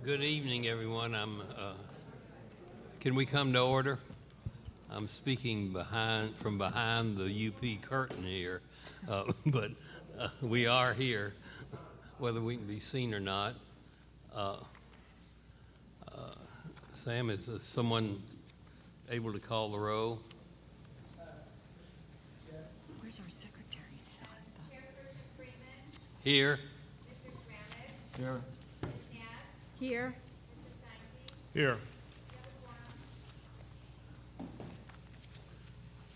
Good evening, everyone. Can we come to order? I'm speaking from behind the UP curtain here, but we are here, whether we can be seen or not. Sam, is someone able to call the roll? Where's our secretary, Sasba? Chairperson Freeman. Here. Mr. Schrammick. Here. Ms. Nance. Here. Mr. Steinke. Here. Ms. Warren.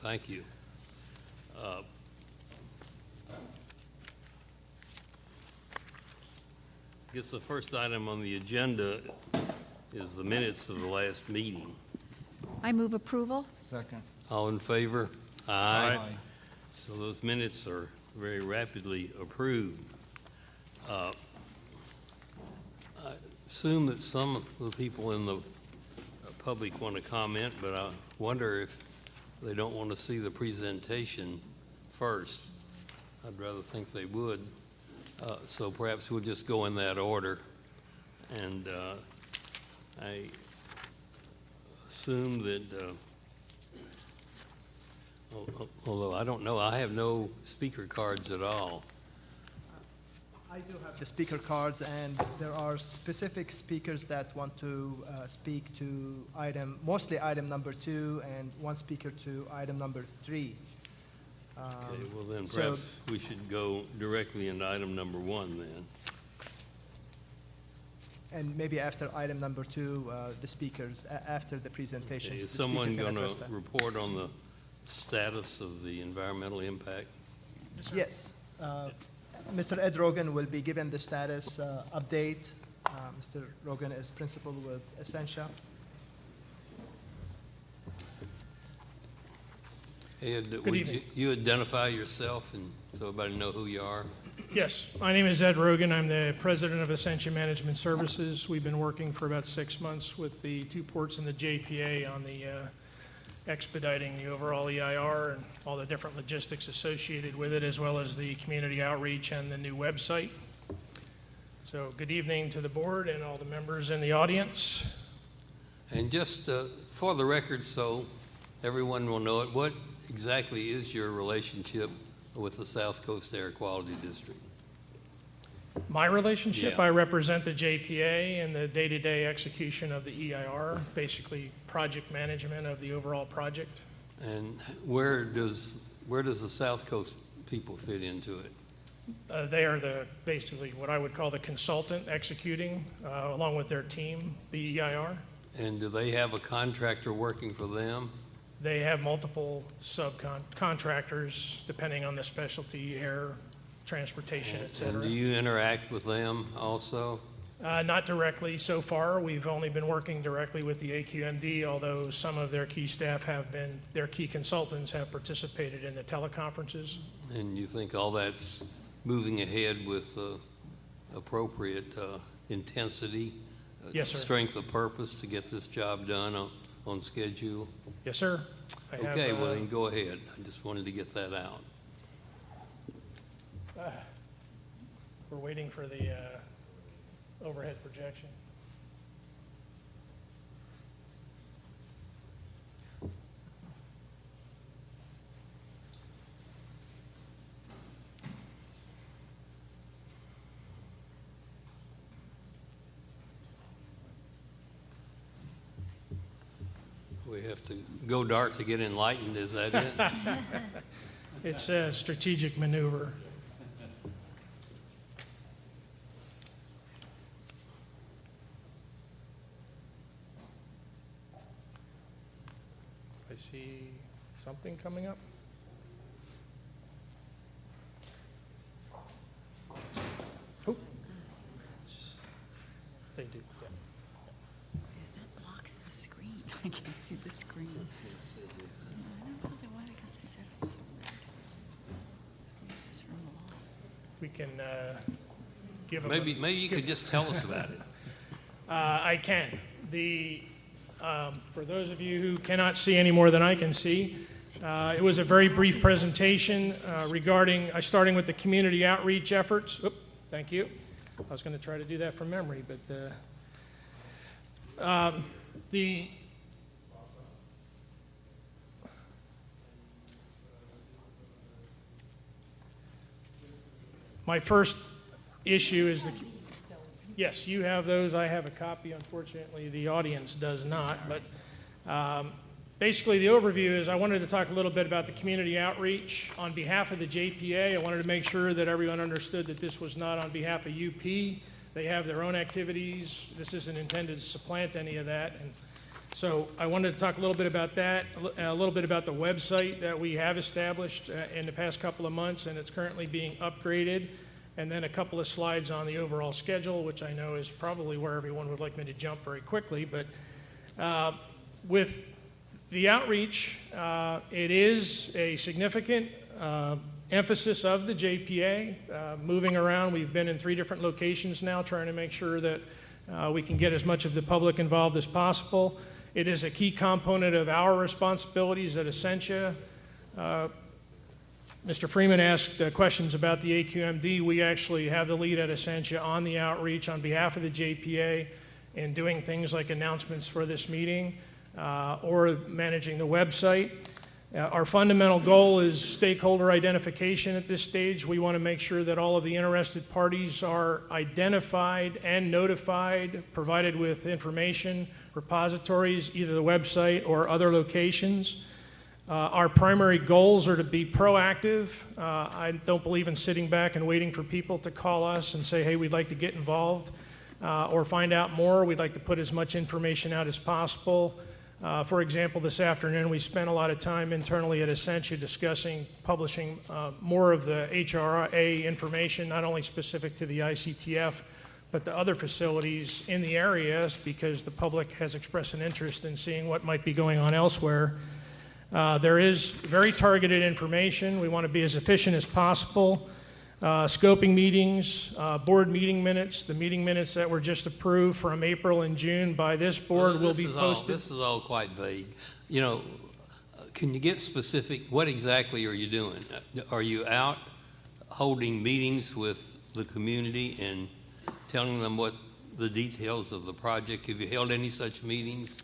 Thank you. I guess the first item on the agenda is the minutes of the last meeting. I move approval. Second. All in favor? Aye. So those minutes are very rapidly approved. I assume that some of the people in the public want to comment, but I wonder if they don't want to see the presentation first. I'd rather think they would. So perhaps we'll just go in that order. And I assume that, although I don't know, I have no speaker cards at all. I do have the speaker cards, and there are specific speakers that want to speak to mostly item number 2, and one speaker to item number 3. Okay, well then so- perhaps we should go directly into item number 1 then. And maybe after item number 2, the speakers, after the presentations, Okay, the is speaker someone can going address to that. report on the status of the environmental impact? Yes. Mr. Ed Rogan will be given the status update. Mr. Rogan is principal with Essentia. Ed, Good would evening. you identify yourself and so everybody know who you are? Yes, my name is Ed Rogan. I'm the president of Essentia Management Services. We've been working for about 6 months with the 2 ports and the JPA on the expediting the overall EIR and all the different logistics associated with it, as well as the community outreach and the new website. So good evening to the board and all the members in the audience. And just for the record, so everyone will know it, what exactly is your relationship with the South Coast Air Quality District? My relationship, Yeah. I represent the JPA and the day-to-day execution of the EIR, basically project management of the overall project. And where does the South Coast people fit into it? They are basically what I would call the consultant executing, along with their team, the EIR. And do they have a contractor working for them? They have multiple subcontractors, depending on the specialty, air, transportation, et And cetera. do you interact with them also? Not directly so far. We've only been working directly with the AQMD, although some of their key staff their key consultants have participated in the teleconferences. And you think all that's moving ahead with appropriate intensity? Yes, sir. Strength of purpose to get this job done on schedule? Yes, sir. I have, Okay, well then go ahead. I just wanted to get that out. We're waiting for the overhead projection. We have to go dark to get enlightened, is that it? It's a strategic maneuver. I see something coming up. Oh. They do, yeah. That blocks the screen. I can't see the screen. I don't know why they got this set up so weird. Leave this room alone. We can give them. Maybe you could just tell us about it. I can. For those of you who cannot see any more than I can see, it was a very brief presentation regarding, starting with the community outreach efforts. Oop, thank you. I was going to try to do that from memory, but The my first issue is the, yes, you have those. I have a copy. Unfortunately, the audience does not. But basically, the overview is I wanted to talk a little bit about the community outreach. On behalf of the JPA, I wanted to make sure that everyone understood that this was not on behalf of UP. They have their own activities. This isn't intended to supplant any of that. And so I wanted to talk a little bit about that, a little bit about the website that we have established in the past couple of months, and it's currently being upgraded, and then a couple of slides on the overall schedule, which I know is probably where everyone would like me to jump very quickly. But with the outreach, it is a significant emphasis of the JPA. Moving around, we've been in 3 different locations now, trying to make sure that we can get as much of the public involved as possible. It is a key component of our responsibilities at Essentia. Mr. Freeman asked questions about the AQMD. We actually have the lead at Essentia on the outreach on behalf of the JPA and doing things like announcements for this meeting or managing the website. Our fundamental goal is stakeholder identification at this stage. We want to make sure that all of the interested parties are identified and notified, provided with information, repositories, either the website or other locations. Our primary goals are to be proactive. I don't believe in sitting back and waiting for people to call us and say, hey, we'd like to get involved or find out more. We'd like to put as much information out as possible. For example, this afternoon we spent a lot of time internally at Essentia discussing publishing more of the HRA information, not only specific to the ICTF, but the other facilities in the areas, because the public has expressed an interest in seeing what might be going on elsewhere. There is very targeted information. We want to be as efficient as possible. Scoping meetings, board meeting minutes, the meeting minutes that were just approved from April and June by this board will be posted. This is all quite vague. You know, can you get specific? What exactly are you doing? Are you out holding meetings with the community and telling them what the details of the project? Have you held any such meetings?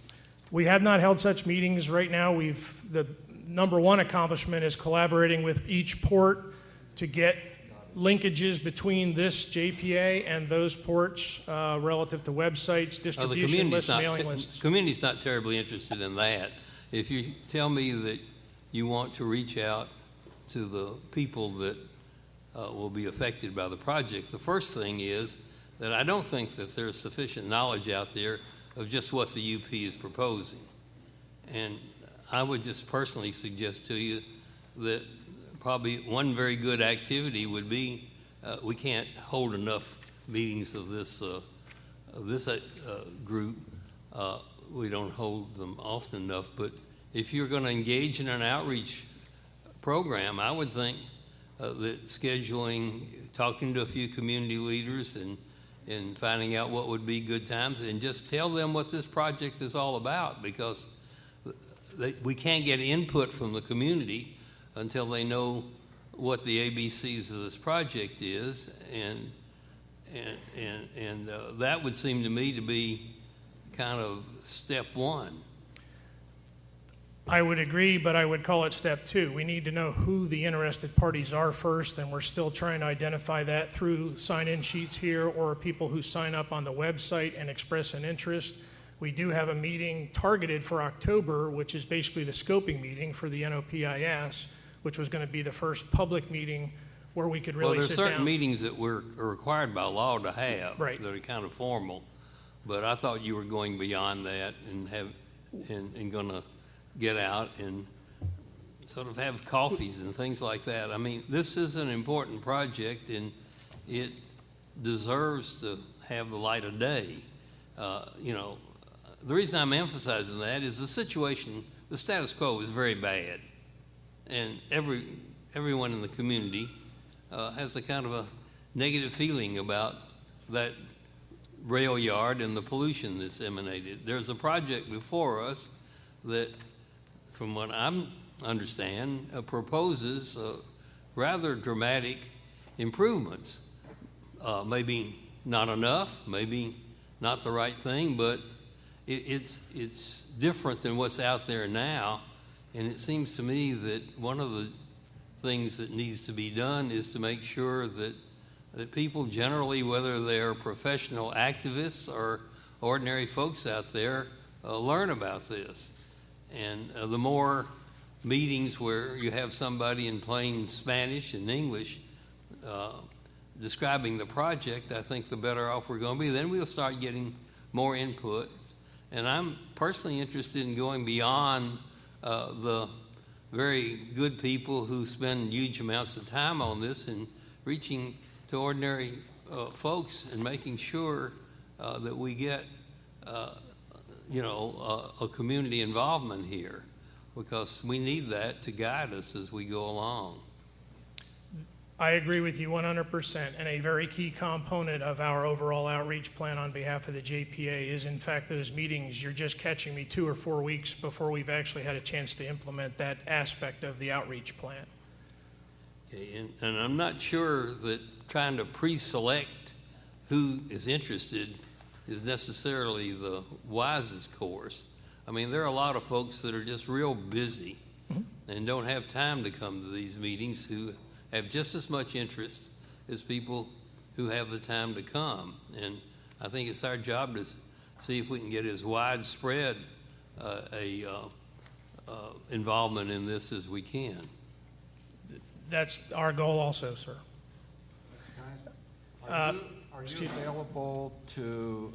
We have not held such meetings. Right now, the number one accomplishment is collaborating with each port to get linkages between this JPA and those ports relative to websites, distribution lists, mailing lists. The community's not terribly interested in that. If you tell me that you want to reach out to the people that will be affected by the project, the first thing is that I don't think that there's sufficient knowledge out there of just what the UP is proposing. And I would just personally suggest to you that probably one very good activity would be, we can't hold enough meetings of this group. We don't hold them often enough, but if you're going to engage in an outreach program, I would think that scheduling, talking to a few community leaders and finding out what would be good times, and just tell them what this project is all about, because we can't get input from the community until they know what the ABCs of this project is, and that would seem to me to be kind of step one. I would agree, but I would call it step 2. We need to know who the interested parties are first, and we're still trying to identify that through sign-in sheets here or people who sign up on the website and express an interest. We do have a meeting targeted for October, which is basically the scoping meeting for the NOPIS, which was going to be the first public meeting where we could really sit down. Well, there's certain meetings that are required by law to have, right, that are kind of formal, but I thought you were going beyond that and going to get out and sort of have coffees and things like that. I mean, this is an important project, and it deserves to have the light of day. You know, the reason I'm emphasizing that is the situation, the status quo is very bad, and everyone in the community has a kind of a negative feeling about that rail yard and the pollution that's emanated. There's a project before us that, from what I understand, proposes rather dramatic improvements. Maybe not enough, maybe not the right thing, but it's different than what's out there now, and it seems to me that one of the things that needs to be done is to make sure that people generally, whether they're professional activists or ordinary folks out there, learn about this. And the more meetings where you have somebody in plain Spanish and English describing the project, I think the better off we're going to be. Then we'll start getting more input. And I'm personally interested in going beyond the very good people who spend huge amounts of time on this and reaching to ordinary folks and making sure that we get, a community involvement here, because we need that to guide us as we go along. I agree with you 100%, and a very key component of our overall outreach plan on behalf of the JPA is, in fact, those meetings. You're just catching me 2 or 4 weeks before we've actually had a chance to implement that aspect of the outreach plan. Okay, and I'm not sure that trying to pre-select who is interested is necessarily the wisest course. I mean, there are a lot of folks that are just real busy and don't have time to come to these meetings who have just as much interest as people who have the time to come. And I think it's our job to see if we can get as widespread involvement in this as we can. That's our goal also, sir. Are you available to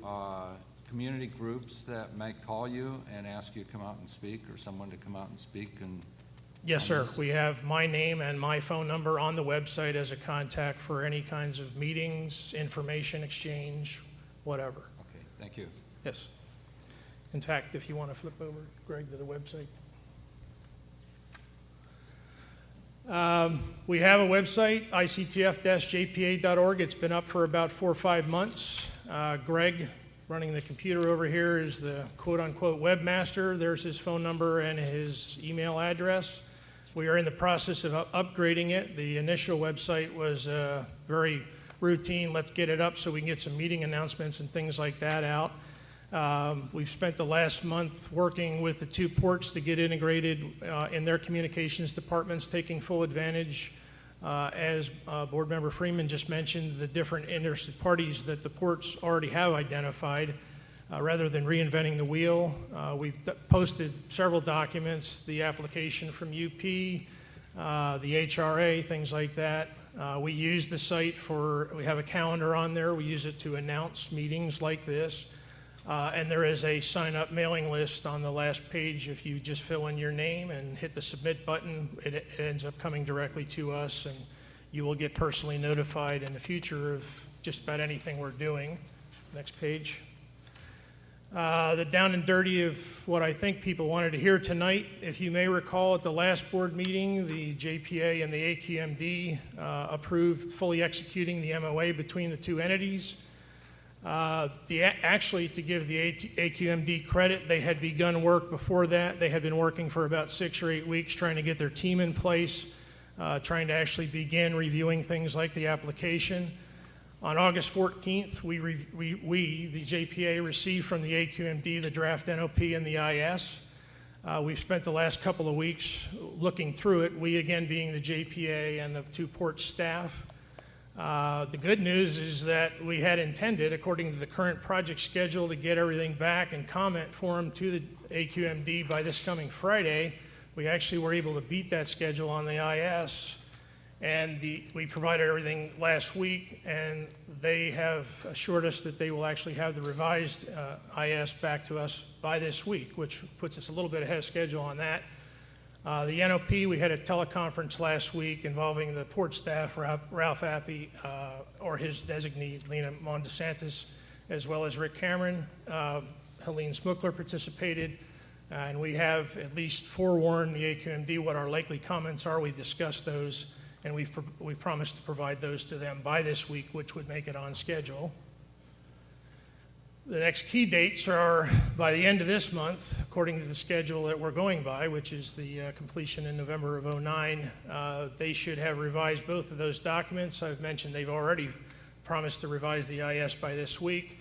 community groups that might call you and ask you to come out and speak, or someone to come out and speak? And Yes, sir. We have my name and my phone number on the website as a contact for any kinds of meetings, information exchange, whatever. Okay, thank you. Yes. In fact, if you want to flip over, Greg, to the website. We have a website, ictf-jpa.org. It's been up for about 4 or 5 months. Greg, running the computer over here, is the quote-unquote webmaster. There's his phone number and his email address. We are in the process of upgrading it. The initial website was very routine. Let's get it up so we can get some meeting announcements and things like that out. We've spent the last month working with the 2 ports to get integrated in their communications departments, taking full advantage, as Board Member Freeman just mentioned, the different interested parties that the ports already have identified. Rather than reinventing the wheel, we've posted several documents, the application from UP, the HRA, things like that. We use the site we have a calendar on there. We use it to announce meetings like this. And there is a sign-up mailing list on the last page. If you just fill in your name and hit the submit button, it ends up coming directly to us, and you will get personally notified in the future of just about anything we're doing. Next page. The down and dirty of what I think people wanted to hear tonight. If you may recall, at the last board meeting, the JPA and the AQMD approved fully executing the MOA between the 2 entities. Actually, to give the AQMD credit, they had begun work before that. They had been working for about 6 or 8 weeks trying to get their team in place, trying to actually begin reviewing things like the application. On August 14th, we, the JPA, received from the AQMD the draft NOP and the IS. We've spent the last couple of weeks looking through it, we again being the JPA and the 2 port staff. The good news is that we had intended, according to the current project schedule, to get everything back in comment form to the AQMD by this coming Friday. We actually were able to beat that schedule on the IS, and we provided everything last week, and they have assured us that they will actually have the revised IS back to us by this week, which puts us a little bit ahead of schedule on that. The NOP, we had a teleconference last week involving the port staff, Ralph Appy, or his designee, Lena Mondesantis, as well as Rick Cameron. Helene Smuckler participated, and we have at least forewarned the AQMD what our likely comments are. We discussed those, and we promised to provide those to them by this week, which would make it on schedule. The next key dates are by the end of this month, according to the schedule that we're going by, which is the completion in November of '09. They should have revised both of those documents. I've mentioned they've already promised to revise the IS by this week.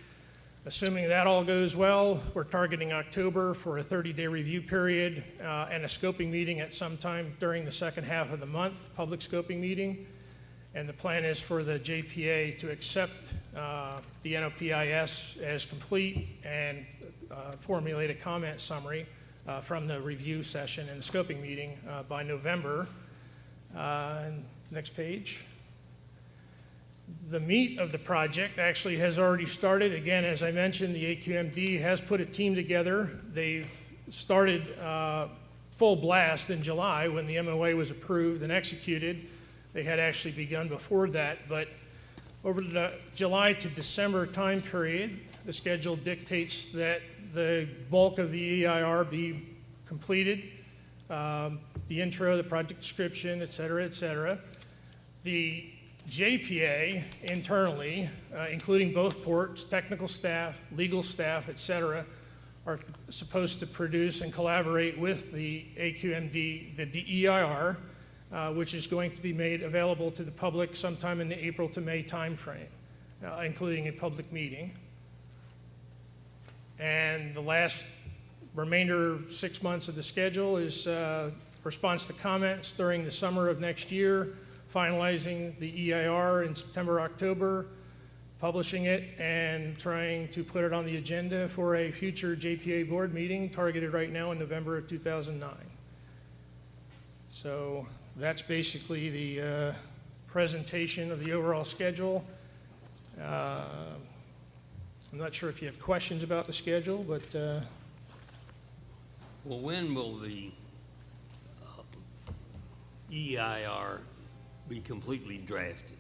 Assuming that all goes well, we're targeting October for a 30-day review period and a scoping meeting at some time during the second half of the month, public scoping meeting. And the plan is for the JPA to accept the NOPIS as complete and formulate a comment summary from the review session and the scoping meeting by November. Next page. The meat of the project actually has already started. Again, as I mentioned, the AQMD has put a team together. They've started full blast in July when the MOA was approved and executed. They had actually begun before that, but over the July to December time period, the schedule dictates that the bulk of the EIR be completed, the intro, the project description, et cetera, et cetera. The JPA internally, including both ports, technical staff, legal staff, et cetera, are supposed to produce and collaborate with the AQMD, the DEIR, which is going to be made available to the public sometime in the April to May timeframe, including a public meeting. And the last remainder 6 months of the schedule is response to comments during the summer of next year, finalizing the EIR in September, October, publishing it, and trying to put it on the agenda for a future JPA board meeting targeted right now in November of 2009. So that's basically the presentation of the overall schedule. I'm not sure if you have questions about the schedule, but Well, when will the EIR be completely drafted?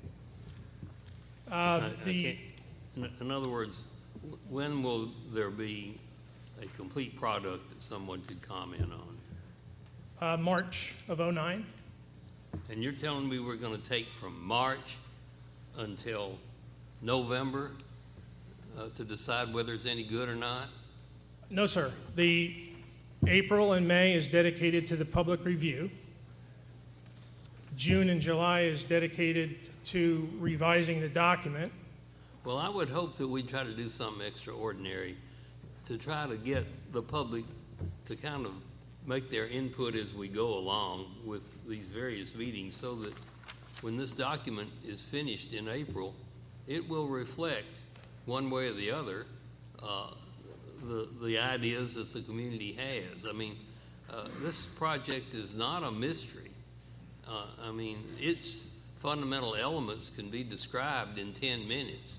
I the can't- in other words, when will there be a complete product that someone could comment on? March of '09. And you're telling me we're going to take from March until November to decide whether it's any good or not? No, sir. The April and May is dedicated to the public review. June and July is dedicated to revising the document. Well, I would hope that we try to do something extraordinary to try to get the public to kind of make their input as we go along with these various meetings so that when this document is finished in April, it will reflect one way or the other the ideas that the community has. I mean, this project is not a mystery. I mean, its fundamental elements can be described in 10 minutes.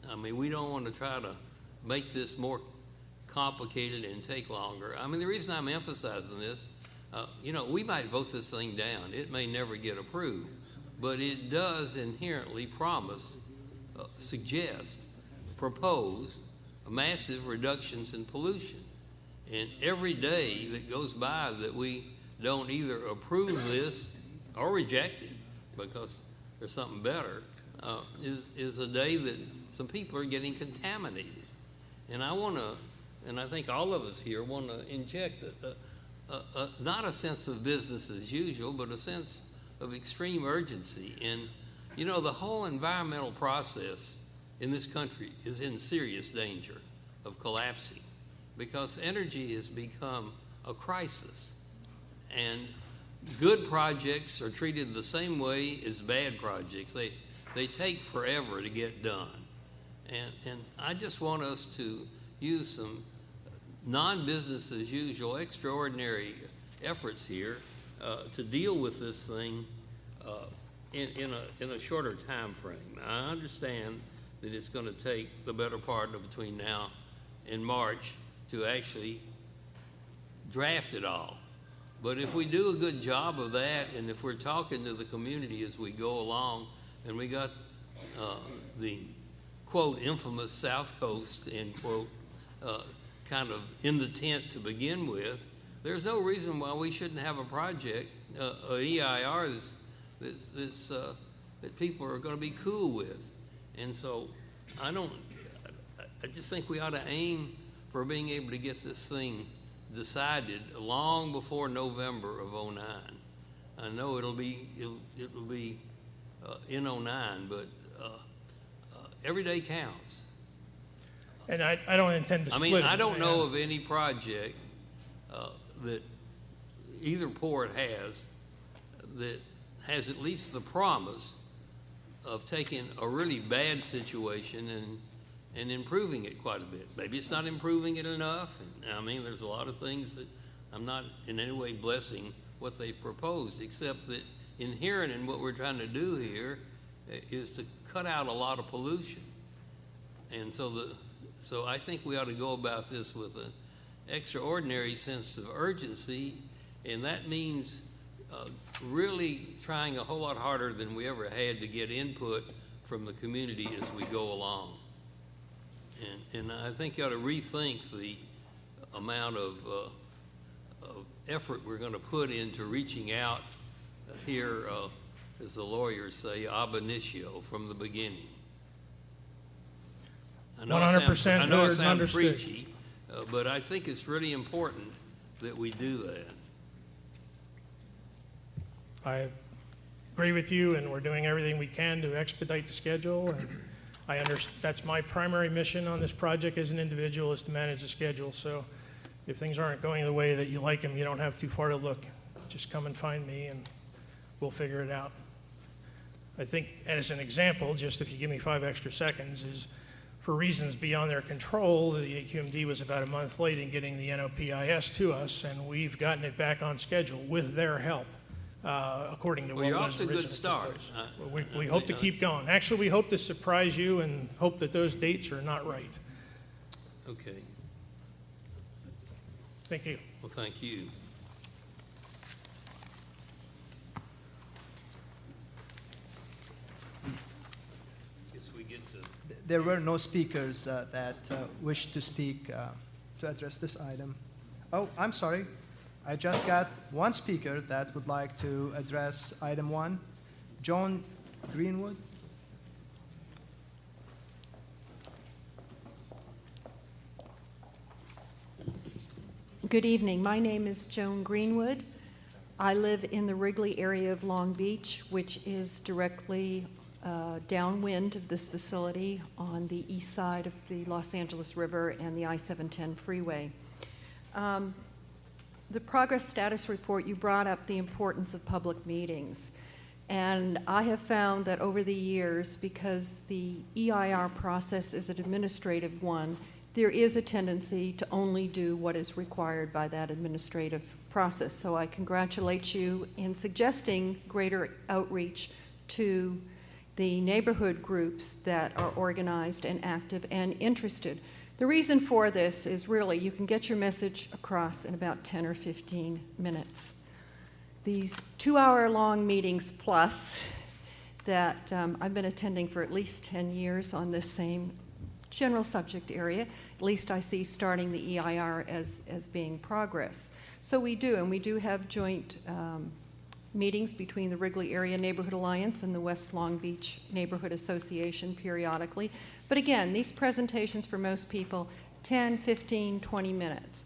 I mean, we don't want to try to make this more complicated and take longer. I mean, the reason I'm emphasizing this, you know, we might vote this thing down. It may never get approved, but it does inherently promise, suggest, propose massive reductions in pollution. And every day that goes by that we don't either approve this or reject it because there's something better, is a day that some people are getting contaminated. And I want to, and I think all of us here want to inject not a sense of business as usual, but a sense of extreme urgency. And, you know, the whole environmental process in this country is in serious danger of collapsing because energy has become a crisis. And good projects are treated the same way as bad projects. They take forever to get done. And I just want us to use some non-business as usual, extraordinary efforts here to deal with this thing in a shorter time frame. I understand that it's going to take the better part of between now and March to actually draft it all. But if we do a good job of that, and if we're talking to the community as we go along, and we got the, quote, infamous South Coast, end quote, kind of in the tent to begin with, there's no reason why we shouldn't have a project, a EIR that people are going to be cool with. And so I just think we ought to aim for being able to get this thing decided long before November of '09. I know it will be in '09, but every day counts. And I don't intend to I split mean, it. I don't know of any project that either port has that has at least the promise of taking a really bad situation and improving it quite a bit. Maybe it's not improving it enough. And, I mean, there's a lot of things that I'm not in any way blessing what they've proposed, except that inherent in what we're trying to do here is to cut out a lot of pollution. And so I think we ought to go about this with an extraordinary sense of urgency, and that means really trying a whole lot harder than we ever had to get input from the community as we go along. And I think you ought to rethink the amount of effort we're going to put into reaching out here, as the lawyers say, ab initio, from the beginning. I know 100% I know I heard and sound understood. preachy, but I think it's really important that we do that. I agree with you, and we're doing everything we can to expedite the schedule. And that's my primary mission on this project as an individual, is to manage the schedule. So if things aren't going the way that you like them, you don't have too far to look. Just come and find me, and we'll figure it out. I think, as an example, just if you give me 5 extra seconds, is for reasons beyond their control, the AQMD was about a month late in getting the NOPIS to us, and we've gotten it back on schedule with their help, according to Well, what you're was off to a originally good start. proposed. We hope to keep going. Actually, we hope to surprise you and hope that those dates are not right. Okay, Thank you. well, thank you. Guess we get to, There were no speakers that wished to speak to address this item. Oh, I'm sorry. I just got one speaker that would like to address item 1. Joan Greenwood. Good evening. My name is Joan Greenwood. I live in the Wrigley area of Long Beach, which is directly downwind of this facility on the east side of the Los Angeles River and the I-710 freeway. The progress status report, you brought up the importance of public meetings. And I have found that over the years, because the EIR process is an administrative one, there is a tendency to only do what is required by that administrative process. So I congratulate you in suggesting greater outreach to the neighborhood groups that are organized and active and interested. The reason for this is really you can get your message across in about 10 or 15 minutes. These 2-hour-long meetings plus that I've been attending for at least 10 years on this same general subject area, at least I see starting the EIR as being progress. So we do, and we do have joint meetings between the Wrigley Area Neighborhood Alliance and the West Long Beach Neighborhood Association periodically. But again, these presentations for most people, 10, 15, 20 minutes.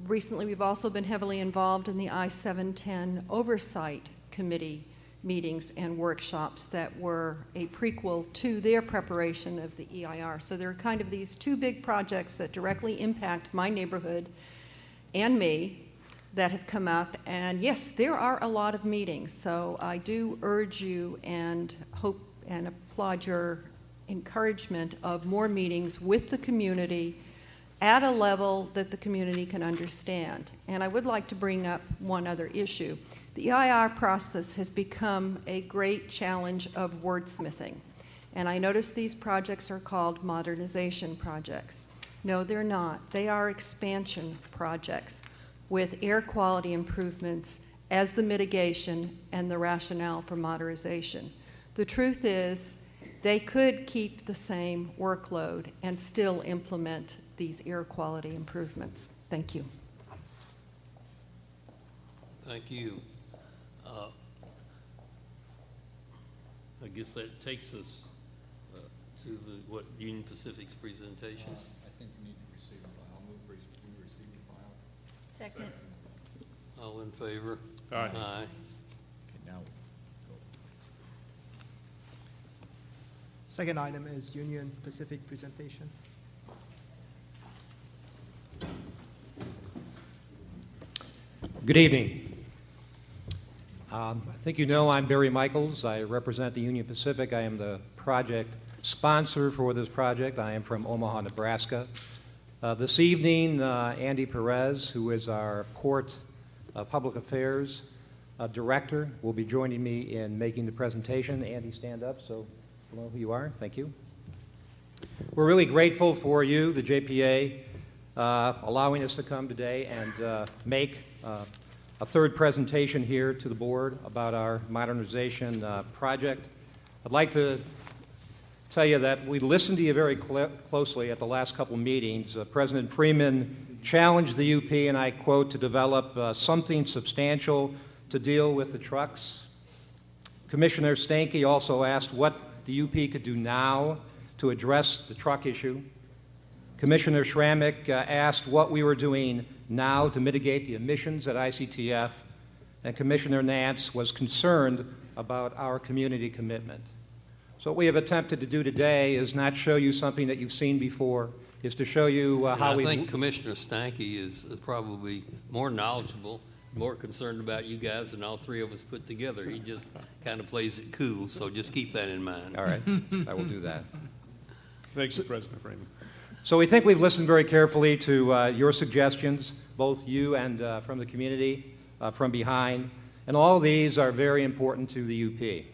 Recently, we've also been heavily involved in the I-710 Oversight Committee meetings and workshops that were a prequel to their preparation of the EIR. So there are kind of these 2 big projects that directly impact my neighborhood and me that have come up. And yes, there are a lot of meetings. So I do urge you and hope and applaud your encouragement of more meetings with the community at a level that the community can understand. And I would like to bring up one other issue. The EIR process has become a great challenge of wordsmithing. And I notice these projects are called modernization projects. No, they're not. They are expansion projects with air quality improvements as the mitigation and the rationale for modernization. The truth is, they could keep the same workload and still implement these air quality improvements. Thank you. thank you. I guess that takes us to Union Pacific's presentation. I think we need to receive the file. I'll move we receive the file. Second. All in favor? Aye. Aye. Now, Second item is Union Pacific presentation. Good evening. I think you know I'm Barry Michaels. I represent the Union Pacific. I am the project sponsor for this project. I am from Omaha, Nebraska. This evening, Andy Perez, who is our Port Public Affairs Director, will be joining me in making the presentation. Andy, stand up so you know who you are. Thank you. We're really grateful for you, the JPA, allowing us to come today and make a third presentation here to the board about our modernization project. I'd like to tell you that we listened to you very closely at the last couple meetings. President Freeman challenged the UP, and I quote, to develop something substantial to deal with the trucks. Commissioner Stanky also asked what the UP could do now to address the truck issue. Commissioner Schrammick asked what we were doing now to mitigate the emissions at ICTF, and Commissioner Nance was concerned about our community commitment. So what we have attempted to do today is not show you something that you've seen before, is to show you how we... I think Commissioner Stanky is probably more knowledgeable, more concerned about you guys than all three of us put together. He just kind of plays it cool, so just keep that in mind. All right, I will do that. Thank you, President Freeman. So we think we've listened very carefully to your suggestions, both you and from the community, from behind, and all of these are very important to the UP.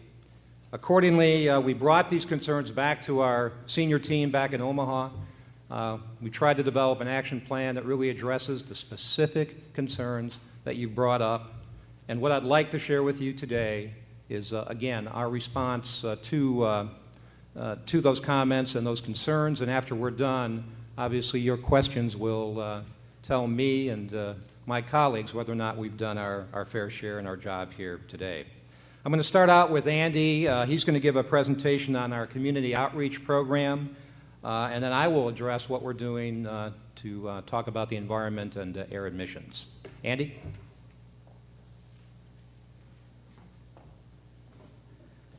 Accordingly, we brought these concerns back to our senior team back in Omaha. We tried to develop an action plan that really addresses the specific concerns that you've brought up. And what I'd like to share with you today is, again, our response to those comments and those concerns. And after we're done, obviously your questions will tell me and my colleagues whether or not we've done our fair share and our job here today. I'm going to start out with Andy. He's going to give a presentation on our community outreach program, and then I will address what we're doing to talk about the environment and air emissions. Andy?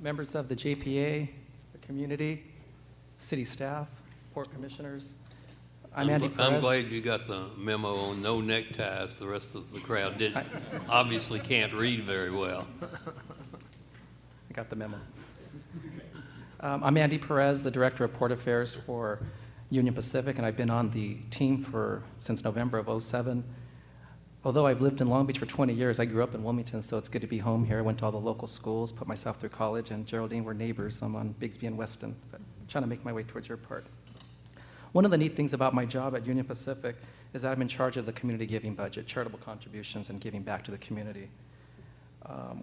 Members of the JPA, the community, city staff, port commissioners, I'm Andy Perez. I'm glad you got the memo on no neckties. The rest of the crowd didn't, obviously can't read very well. I got the memo. I'm Andy Perez, the Director of Port Affairs for Union Pacific, and I've been on the team since November of '07. Although I've lived in Long Beach for 20 years, I grew up in Wilmington, so it's good to be home here. I went to all the local schools, put myself through college, and Geraldine, we're neighbors. I'm on Bigsby and Weston, but I'm trying to make my way towards your part. One of the neat things about my job at Union Pacific is that I'm in charge of the community giving budget, charitable contributions, and giving back to the community.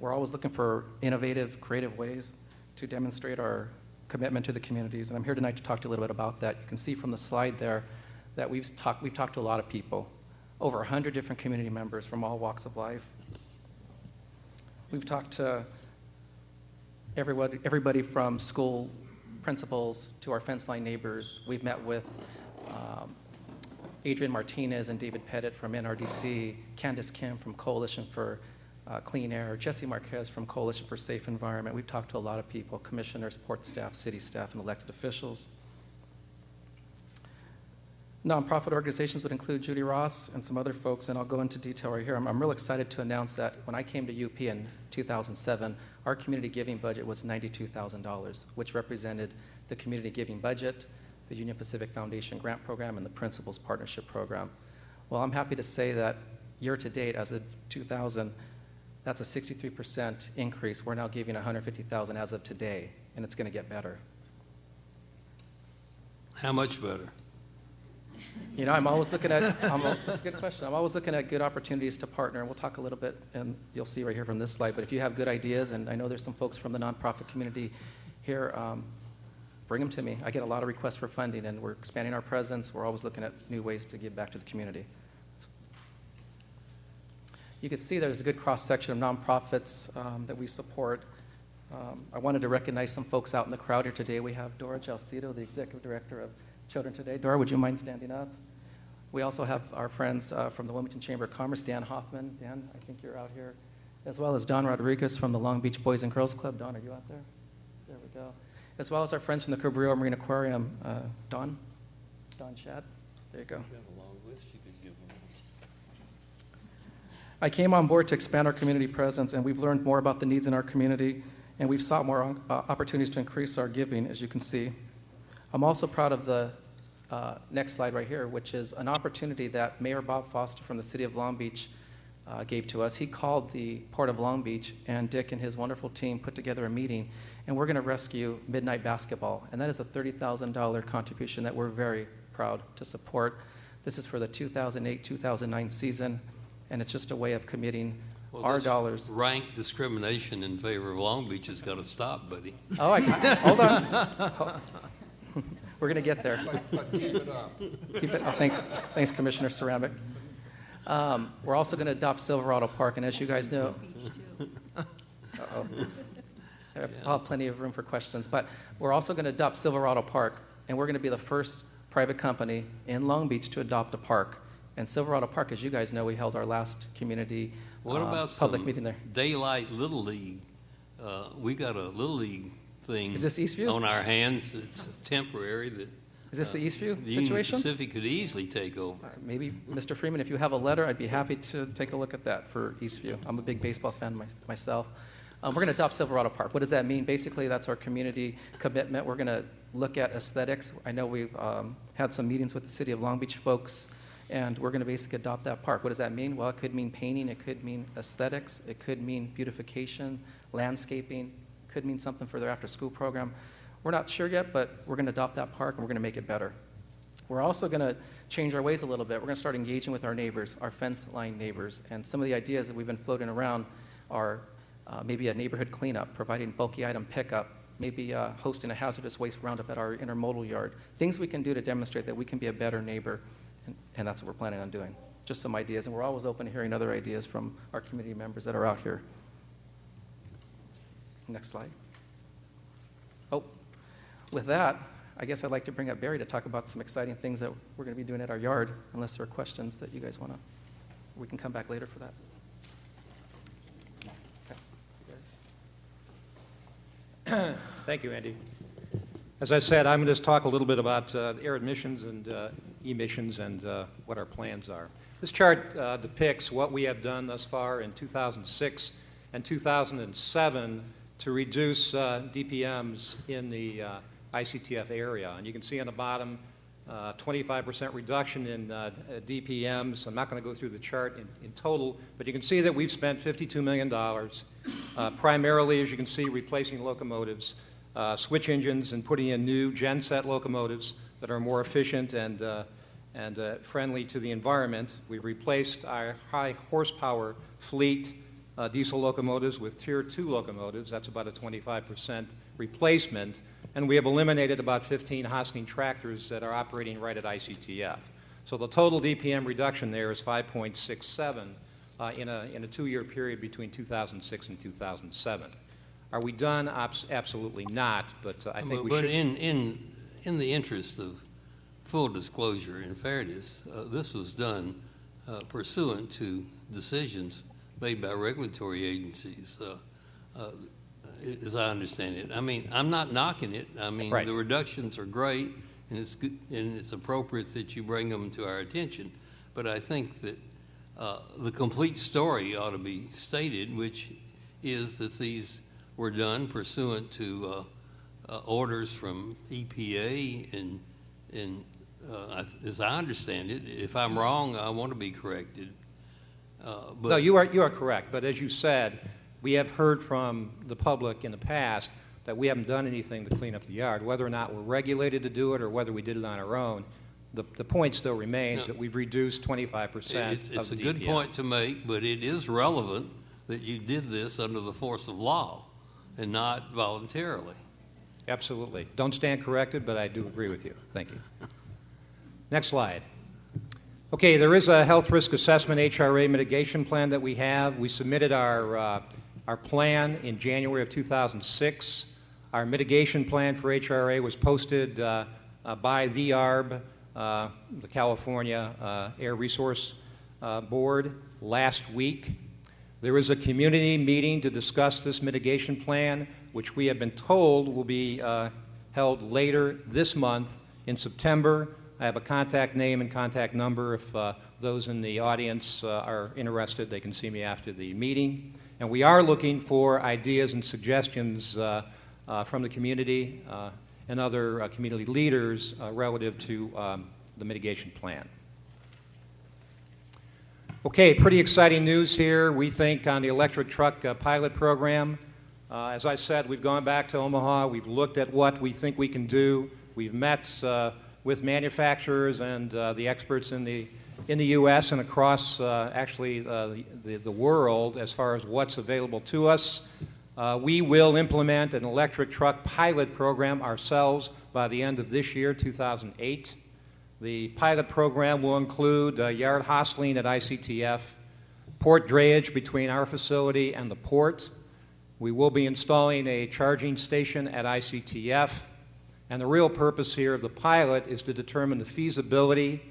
We're always looking for innovative, creative ways to demonstrate our commitment to the communities, and I'm here tonight to talk to you a little bit about that. You can see from the slide there that we've talked to a lot of people, over 100 different community members from all walks of life. We've talked to everybody from school principals to our fence line neighbors. We've met with Adrian Martinez and David Pettit from NRDC, Candace Kim from Coalition for Clean Air, Jesse Marquez from Coalition for Safe Environment. We've talked to a lot of people, commissioners, port staff, city staff, and elected officials. Nonprofit organizations would include Judy Ross and some other folks, and I'll go into detail right here. I'm real excited to announce that when I came to UP in 2007, our community giving budget was $92,000, which represented the community giving budget, the Union Pacific Foundation grant program, and the Principals Partnership Program. Well, I'm happy to say that year to date, as of 2000, that's a 63% increase. We're now giving $150,000 as of today, and it's going to get better. How much better? You know, I'm always looking at, that's a good question. I'm always looking at good opportunities to partner, and we'll talk a little bit, and you'll see right here from this slide, but if you have good ideas, and I know there's some folks from the nonprofit community here, bring them to me. I get a lot of requests for funding, and we're expanding our presence. We're always looking at new ways to give back to the community. You can see there's a good cross-section of nonprofits that we support. I wanted to recognize some folks out in the crowd here today. We have Dora Jalcido, the Executive Director of Children Today. Dora, would you mind standing up? We also have our friends from the Wilmington Chamber of Commerce, Dan Hoffman. Dan, I think you're out here. As well as Don Rodriguez from the Long Beach Boys and Girls Club. Don, are you out there? There we go. as well as our friends from the Cabrillo Marine Aquarium, Don Shad. There you go. I came on board to expand our community presence, and we've learned more about the needs in our community, and we've sought more opportunities to increase our giving, as you can see. I'm also proud of the next slide right here, which is an opportunity that Mayor Bob Foster from the City of Long Beach gave to us. He called the Port of Long Beach, and Dick and his wonderful team put together a meeting, and we're going to rescue Midnight Basketball, and that is a $30,000 contribution that we're very proud to support. This is for the 2008-2009 season, and it's just a way of committing our this dollars. Rank discrimination in favor of Long Beach has got to stop, buddy. Oh, hold on. We're going to get there. But keep it up. Keep it. Oh, thanks, Commissioner Ceramic. We're also going to adopt Silverado Park, and as you guys know, I'll have plenty of room for questions, but we're also going to adopt Silverado Park, and we're going to be the first private company in Long Beach to adopt a park. And Silverado Park, as you guys know, we held our last community What about public some meeting there. Daylight Little League? We got a Little League thing. Is this Eastview? On our hands. It's temporary. That Is this the Eastview the Union situation? Pacific could easily take over. Maybe, Mr. Freeman, if you have a letter, I'd be happy to take a look at that for Eastview. I'm a big baseball fan myself. We're going to adopt Silverado Park. What does that mean? Basically, that's our community commitment. We're going to look at aesthetics. I know we've had some meetings with the City of Long Beach folks, and we're going to basically adopt that park. What does that mean? Well, it could mean painting. It could mean aesthetics. It could mean beautification, landscaping. It could mean something for their after-school program. We're not sure yet, but we're going to adopt that park, and we're going to make it better. We're also going to change our ways a little bit. We're going to start engaging with our neighbors, our fence line neighbors. And some of the ideas that we've been floating around are maybe a neighborhood cleanup, providing bulky item pickup, maybe hosting a hazardous waste roundup at our intermodal yard. Things we can do to demonstrate that we can be a better neighbor, and that's what we're planning on doing. Just some ideas, and we're always open to hearing other ideas from our community members that are out here. Next slide. Oh, with that, I guess I'd like to bring up Barry to talk about some exciting things that we're going to be doing at our yard, unless there are questions that you guys want to. We can come back later for that. Thank you, Andy. As I said, I'm going to just talk a little bit about air emissions and emissions and what our plans are. This chart depicts what we have done thus far in 2006 and 2007 to reduce DPMs in the ICTF area. And you can see on the bottom 25% reduction in DPMs. I'm not going to go through the chart in total, but you can see that we've spent $52 million, primarily, as you can see, replacing locomotives, switch engines, and putting in new genset locomotives that are more efficient and friendly to the environment. We've replaced our high horsepower fleet diesel locomotives with Tier 2 locomotives. That's about a 25% replacement. And we have eliminated about 15 Hosking tractors that are operating right at ICTF. So the total DPM reduction there is 5.67 in a 2-year period between 2006 and 2007. Are we done? Absolutely not, but I think we should. But in the interest of full disclosure and fairness, this was done pursuant to decisions made by regulatory agencies, as I understand it. I mean, I'm not knocking it. I mean, right. The reductions are great, and it's good, and it's appropriate that you bring them to our attention. But I think that the complete story ought to be stated, which is that these were done pursuant to orders from EPA, and as I understand it, if I'm wrong, I want to be corrected. But No, you are correct. But as you said, we have heard from the public in the past that we haven't done anything to clean up the yard. Whether or not we're regulated to do it or whether we did it on our own, the point still remains No. that we've reduced 25% It's of a the good DPM. point to make, but it is relevant that you did this under the force of law and not voluntarily. Absolutely. Don't stand corrected, but I do agree with you. Thank you. Next slide. Okay, there is a health risk assessment HRA mitigation plan that we have. We submitted our plan in January of 2006. Our mitigation plan for HRA was posted by the ARB, the California Air Resource Board, last week. There is a community meeting to discuss this mitigation plan, which we have been told will be held later this month in September. I have a contact name and contact number. If those in the audience are interested, they can see me after the meeting. And we are looking for ideas and suggestions from the community and other community leaders relative to the mitigation plan. Okay, pretty exciting news here, we think, on the electric truck pilot program. As I said, we've gone back to Omaha. We've looked at what we think we can do. We've met with manufacturers and the experts in the U.S. and across actually the world as far as what's available to us. We will implement an electric truck pilot program ourselves by the end of this year, 2008. The pilot program will include yard hostling at ICTF, port drayage between our facility and the port. We will be installing a charging station at ICTF, and the real purpose here of the pilot is to determine the feasibility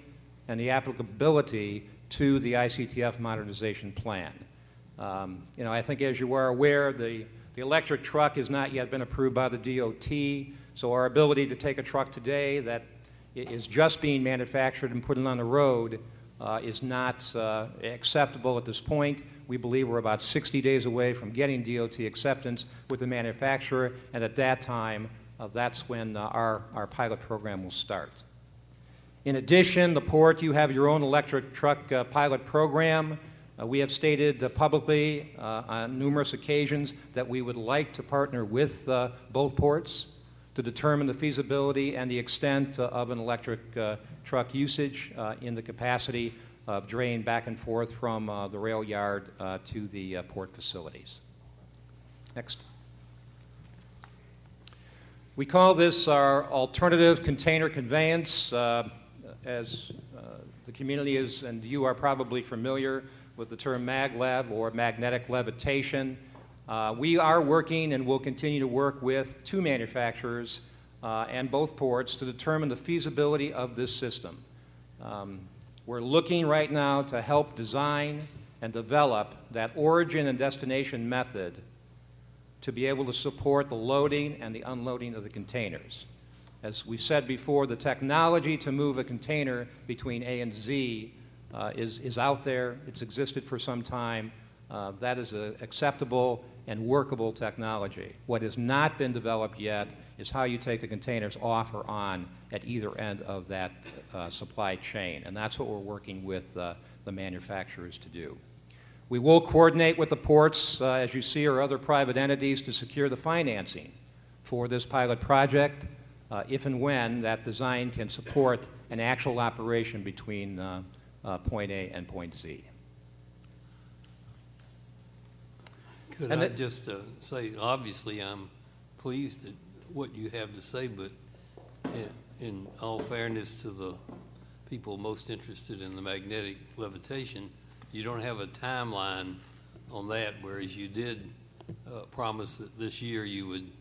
and the applicability to the ICTF modernization plan. I think as you are aware, the electric truck has not yet been approved by the DOT, so our ability to take a truck today that is just being manufactured and put it on the road is not acceptable at this point. We believe we're about 60 days away from getting DOT acceptance with the manufacturer, and at that time, that's when our pilot program will start. In addition, the port, you have your own electric truck pilot program. We have stated publicly on numerous occasions that we would like to partner with both ports to determine the feasibility and the extent of an electric truck usage in the capacity of draying back and forth from the rail yard to the port facilities. Next. We call this our alternative container conveyance. As the community is, and you are probably familiar with the term maglev or magnetic levitation. We are working and will continue to work with two manufacturers and both ports to determine the feasibility of this system. We're looking right now to help design and develop that origin and destination method to be able to support the loading and the unloading of the containers. As we said before, the technology to move a container between A and Z is out there. It's existed for some time. That is an acceptable and workable technology. What has not been developed yet is how you take the containers off or on at either end of that supply chain, and that's what we're working with the manufacturers to do. We will coordinate with the ports, as you see, or other private entities to secure the financing for this pilot project if and when that design can support an actual operation between point A and point Z. Could I just say, obviously, I'm pleased at what you have to say, but in all fairness to the people most interested in the magnetic levitation, you don't have a timeline on that, whereas you did promise that this year you would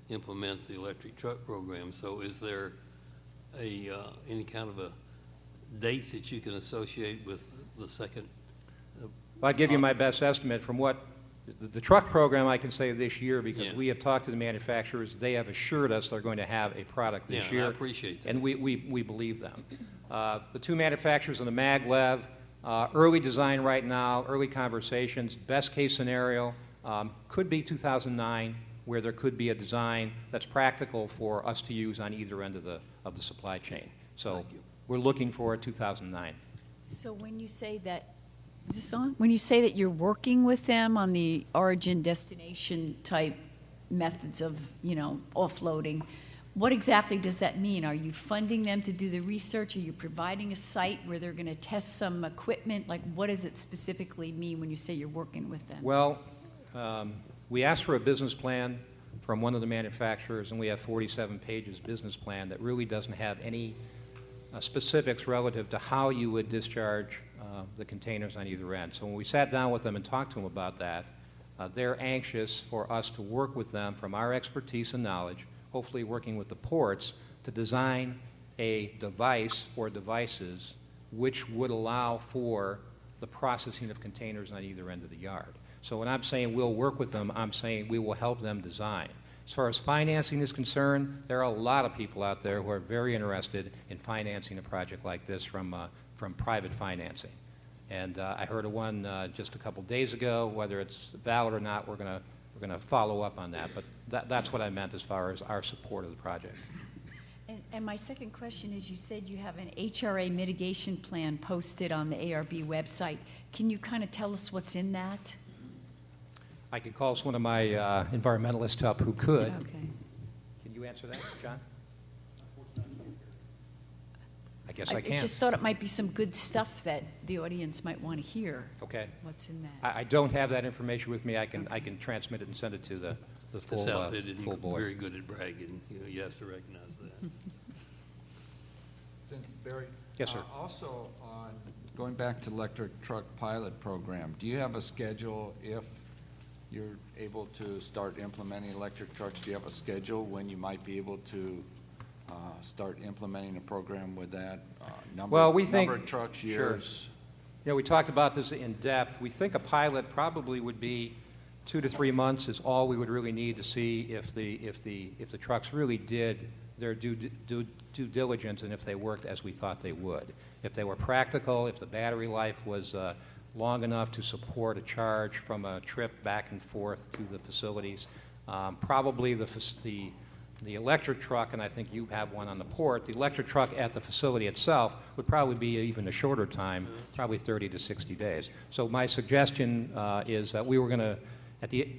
implement the electric truck program. So is there any kind of a date that you can associate with the second? I'll give you my best estimate from what the truck program I can say this year, because we have talked to the manufacturers. They have assured us they're going to have a product this year. I appreciate that. And we believe them. The two manufacturers in the maglev, early design right now, early conversations, best case scenario could be 2009, where there could be a design that's practical for us to use on either end of the supply chain. So we're looking for 2009. So when you say that, is this on? When you say that you're working with them on the origin destination type methods of, offloading, what exactly does that mean? Are you funding them to do the research? Are you providing a site where they're going to test some equipment? Like, what does it specifically mean when you say you're working with them? Well, we asked for a business plan from one of the manufacturers, and we have 47 pages business plan that really doesn't have any specifics relative to how you would discharge the containers on either end. So when we sat down with them and talked to them about that, they're anxious for us to work with them from our expertise and knowledge, hopefully working with the ports, to design a device or devices which would allow for the processing of containers on either end of the yard. So when I'm saying we'll work with them, I'm saying we will help them design. As far as financing is concerned, there are a lot of people out there who are very interested in financing a project like this from private financing. And I heard of one just a couple days ago. Whether it's valid or not, we're going to follow up on that. But that's what I meant as far as our support of the project. And my second question is, you said you have an HRA mitigation plan posted on the ARB website. Can you kind of tell us what's in that? I could call one of my environmentalists up who could. Okay. Can you answer that, John? I guess I I can. just thought it might be some good stuff that the audience might want to hear. Okay. What's in that? I don't have that information with me. I can transmit it and send it to the The full, South End full isn't board. very good at bragging. You have to recognize that. Barry? Yes, sir. Also, on, going back to electric truck pilot program, do you have a schedule if you're able to start implementing electric trucks? Do you have a schedule when you might be able to start implementing a program with that? Well, we think- Number of trucks, Sure. years? You know, we talked about this in depth. We think a pilot probably would be 2 to 3 months is all we would really need to see if the trucks really did their due diligence and if they worked as we thought they would. If they were practical, if the battery life was long enough to support a charge from a trip back and forth to the facilities. Probably the electric truck, and I think you have one on the port, the electric truck at the facility itself would probably be even a shorter time, probably 30 to 60 days. So my suggestion is that we were going to,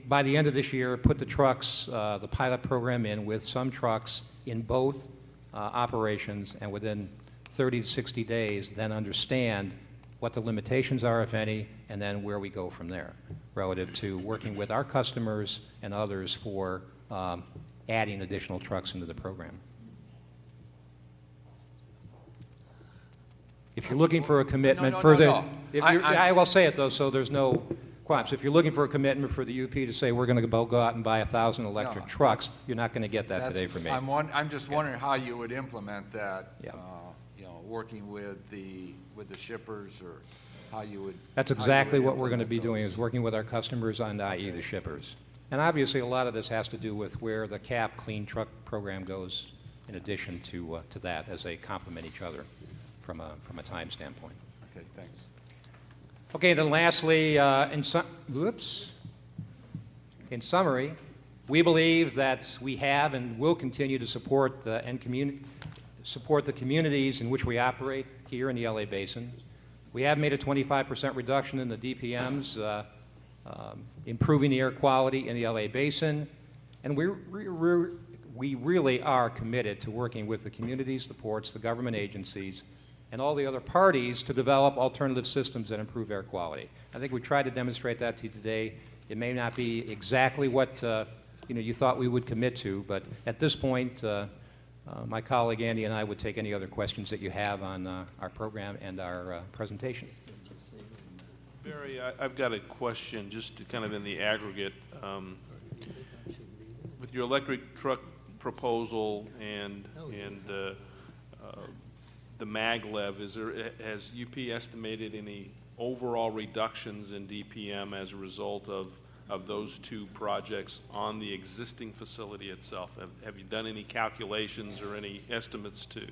by the end of this year, put the trucks, the pilot program in with some trucks in both operations, and within 30 to 60 days, then understand what the limitations are, if any, and then where we go from there, relative to working with our customers and others for adding additional trucks into the program. If you're looking for a commitment for the... no. I will say it, though, so there's no qualms. If you're looking for a commitment for the UP to say we're going to go out and buy 1,000 electric No, trucks, you're not going to get that That's- today from me. I'm just wondering how you would implement that, Yeah. Working with the shippers, or how you would... That's how you exactly would what we're going to be implement doing, those. is working with our customers on, i.e. the shippers. And obviously, a lot of this has to do with where the CAP Clean Truck Program goes in addition to that, as they complement each other from a time standpoint. Okay, thanks. Okay, then lastly, in summary, we believe that we have and will continue to support the communities in which we operate here in the LA Basin. We have made a 25% reduction in the DPMs, improving the air quality in the LA Basin, and we really are committed to working with the communities, the ports, the government agencies, and all the other parties to develop alternative systems that improve air quality. I think we tried to demonstrate that to you today. It may not be exactly what you thought we would commit to, but at this point, my colleague Andy and I would take any other questions that you have on our program and our presentation. Barry, I've got a question, just to kind of in the aggregate. With your electric truck proposal and the maglev, has UP estimated any overall reductions in DPM as a result of those two projects on the existing facility itself? Have you done any calculations or any estimates to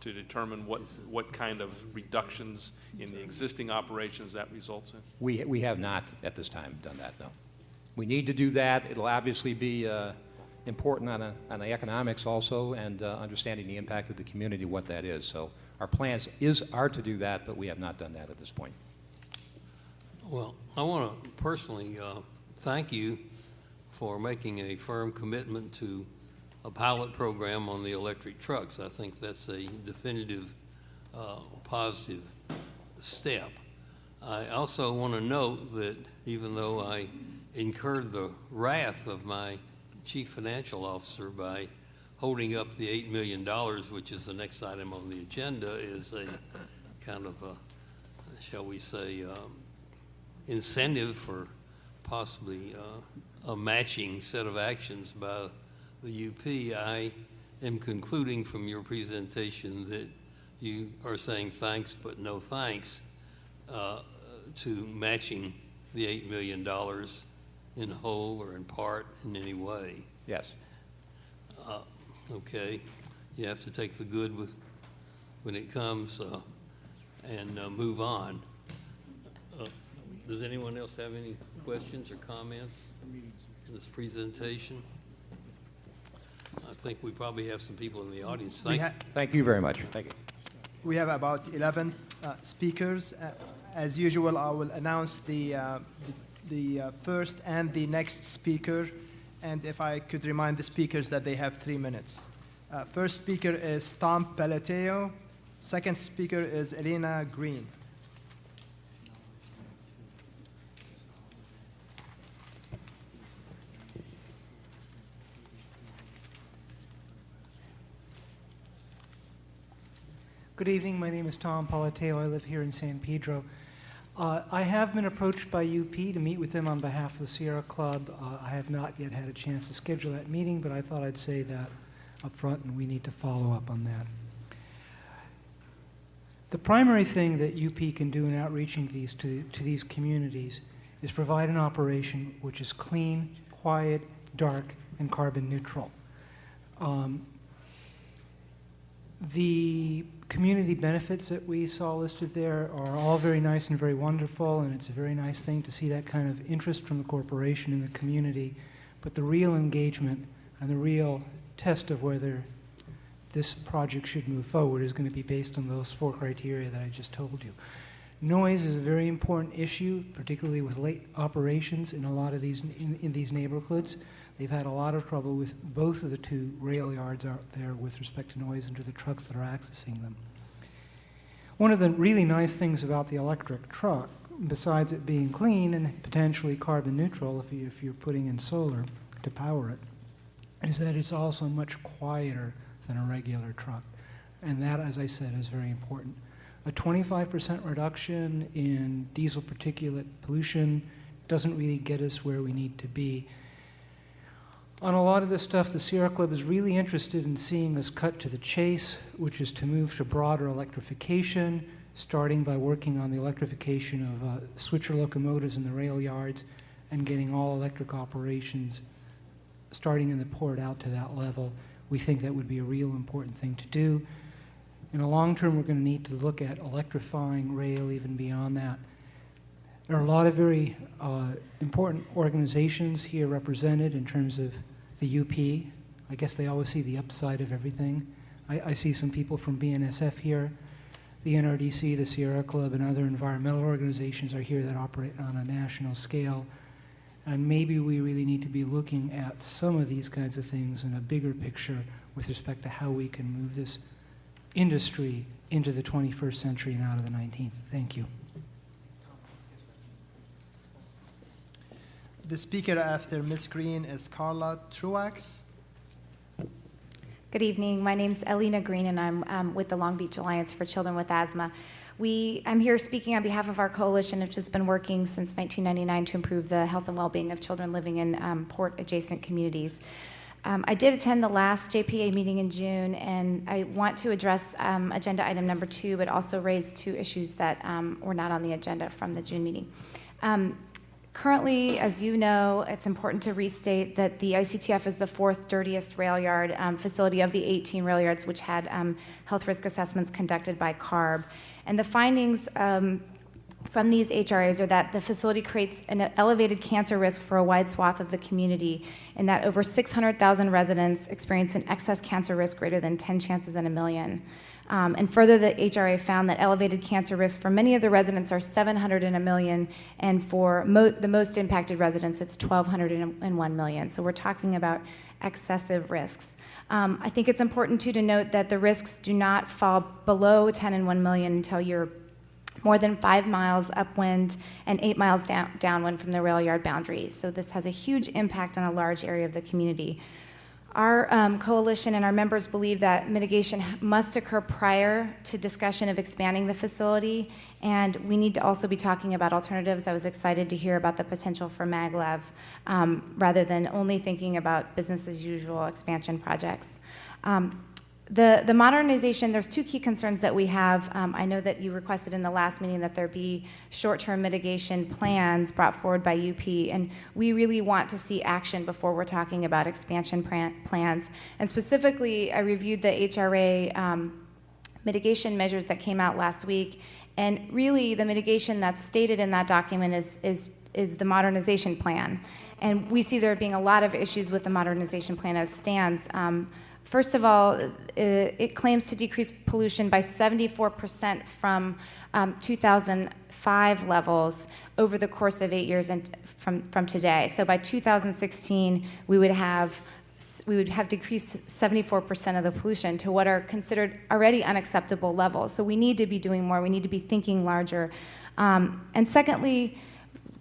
determine what kind of reductions in the existing operations that results in? We have not at this time done that, no. We need to do that. It'll obviously be important on the economics also, and understanding the impact of the community, what that is. So our plans are to do that, but we have not done that at this point. Well, I want to personally thank you for making a firm commitment to a pilot program on the electric trucks. I think that's a definitive positive step. I also want to note that even though I incurred the wrath of my chief financial officer by holding up the $8 million, which is the next item on the agenda, is a kind of a, shall we say, incentive for possibly a matching set of actions by the UP. I am concluding from your presentation that you are saying thanks but no thanks to matching the $8 million in whole or in part in any way. Yes. Okay, you have to take the good with, when it comes, and move on. Does anyone else have any questions or comments in this presentation? I think we probably have some people in the audience. Thank you very much. Thank you. We have about 11 speakers. As usual, I will announce the first and the next speaker, and if I could remind the speakers that they have 3 minutes. First speaker is Tom Pelletier. Second speaker is Elena Green. Good evening. My name is Tom Pelletier. I live here in San Pedro. I have been approached by UP to meet with them on behalf of the Sierra Club. I have not yet had a chance to schedule that meeting, but I thought I'd say that up front, and we need to follow up on that. The primary thing that UP can do in outreaching to these communities is provide an operation which is clean, quiet, dark, and carbon neutral. The community benefits that we saw listed there are all very nice and very wonderful, and it's a very nice thing to see that kind of interest from the corporation in the community. But the real engagement and the real test of whether this project should move forward is going to be based on those 4 criteria that I just told you. Noise is a very important issue, particularly with late operations in a lot of these in these neighborhoods. They've had a lot of trouble with both of the 2 rail yards out there with respect to noise and to the trucks that are accessing them. One of the really nice things about the electric truck, besides it being clean and potentially carbon neutral if you're putting in solar to power it, is that it's also much quieter than a regular truck. And that, as I said, is very important. A 25% reduction in diesel particulate pollution doesn't really get us where we need to be. On a lot of this stuff, the Sierra Club is really interested in seeing us cut to the chase, which is to move to broader electrification, starting by working on the electrification of switcher locomotives in the rail yards and getting all electric operations starting in the port out to that level. We think that would be a real important thing to do. In the long term, we're going to need to look at electrifying rail even beyond that. There are a lot of very important organizations here represented in terms of the UP. I guess they always see the upside of everything. I see some people from BNSF here. The NRDC, the Sierra Club, and other environmental organizations are here that operate on a national scale. And maybe we really need to be looking at some of these kinds of things in a bigger picture with respect to how we can move this industry into the 21st century and out of the 19th. Thank you. The speaker after Ms. Green is Carla Truax. Good evening. My name is Elena Green, and I'm with the Long Beach Alliance for Children with Asthma. I'm here speaking on behalf of our coalition, which has been working since 1999 to improve the health and well-being of children living in port-adjacent communities. I did attend the last JPA meeting in June, and I want to address agenda item number 2, but also raise 2 issues that were not on the agenda from the June meeting. Currently, as you know, it's important to restate that the ICTF is the 4th dirtiest rail yard facility of the 18 rail yards which had health risk assessments conducted by CARB. And the findings from these HRAs are that the facility creates an elevated cancer risk for a wide swath of the community, and that over 600,000 residents experience an excess cancer risk greater than 10 chances in a million. And further, the HRA found that elevated cancer risk for many of the residents are 700 in a million, and for the most impacted residents, it's 1,200 in 1 million. So we're talking about excessive risks. I think it's important, too, to note that the risks do not fall below 10 in 1 million until you're more than 5 miles upwind and 8 miles downwind from the rail yard boundary. So this has a huge impact on a large area of the community. Our coalition and our members believe that mitigation must occur prior to discussion of expanding the facility, and we need to also be talking about alternatives. I was excited to hear about the potential for maglev rather than only thinking about business as usual expansion projects. The modernization, there's two key concerns that we have. I know that you requested in the last meeting that there be short-term mitigation plans brought forward by UP, and we really want to see action before we're talking about expansion plans. And specifically, I reviewed the HRA mitigation measures that came out last week, and really the mitigation that's stated in that document is the modernization plan. And we see there being a lot of issues with the modernization plan as stands. First of all, it claims to decrease pollution by 74% from 2005 levels over the course of 8 years and from today. So by 2016, we would have decreased 74% of the pollution to what are considered already unacceptable levels. So we need to be doing more. We need to be thinking larger. And secondly,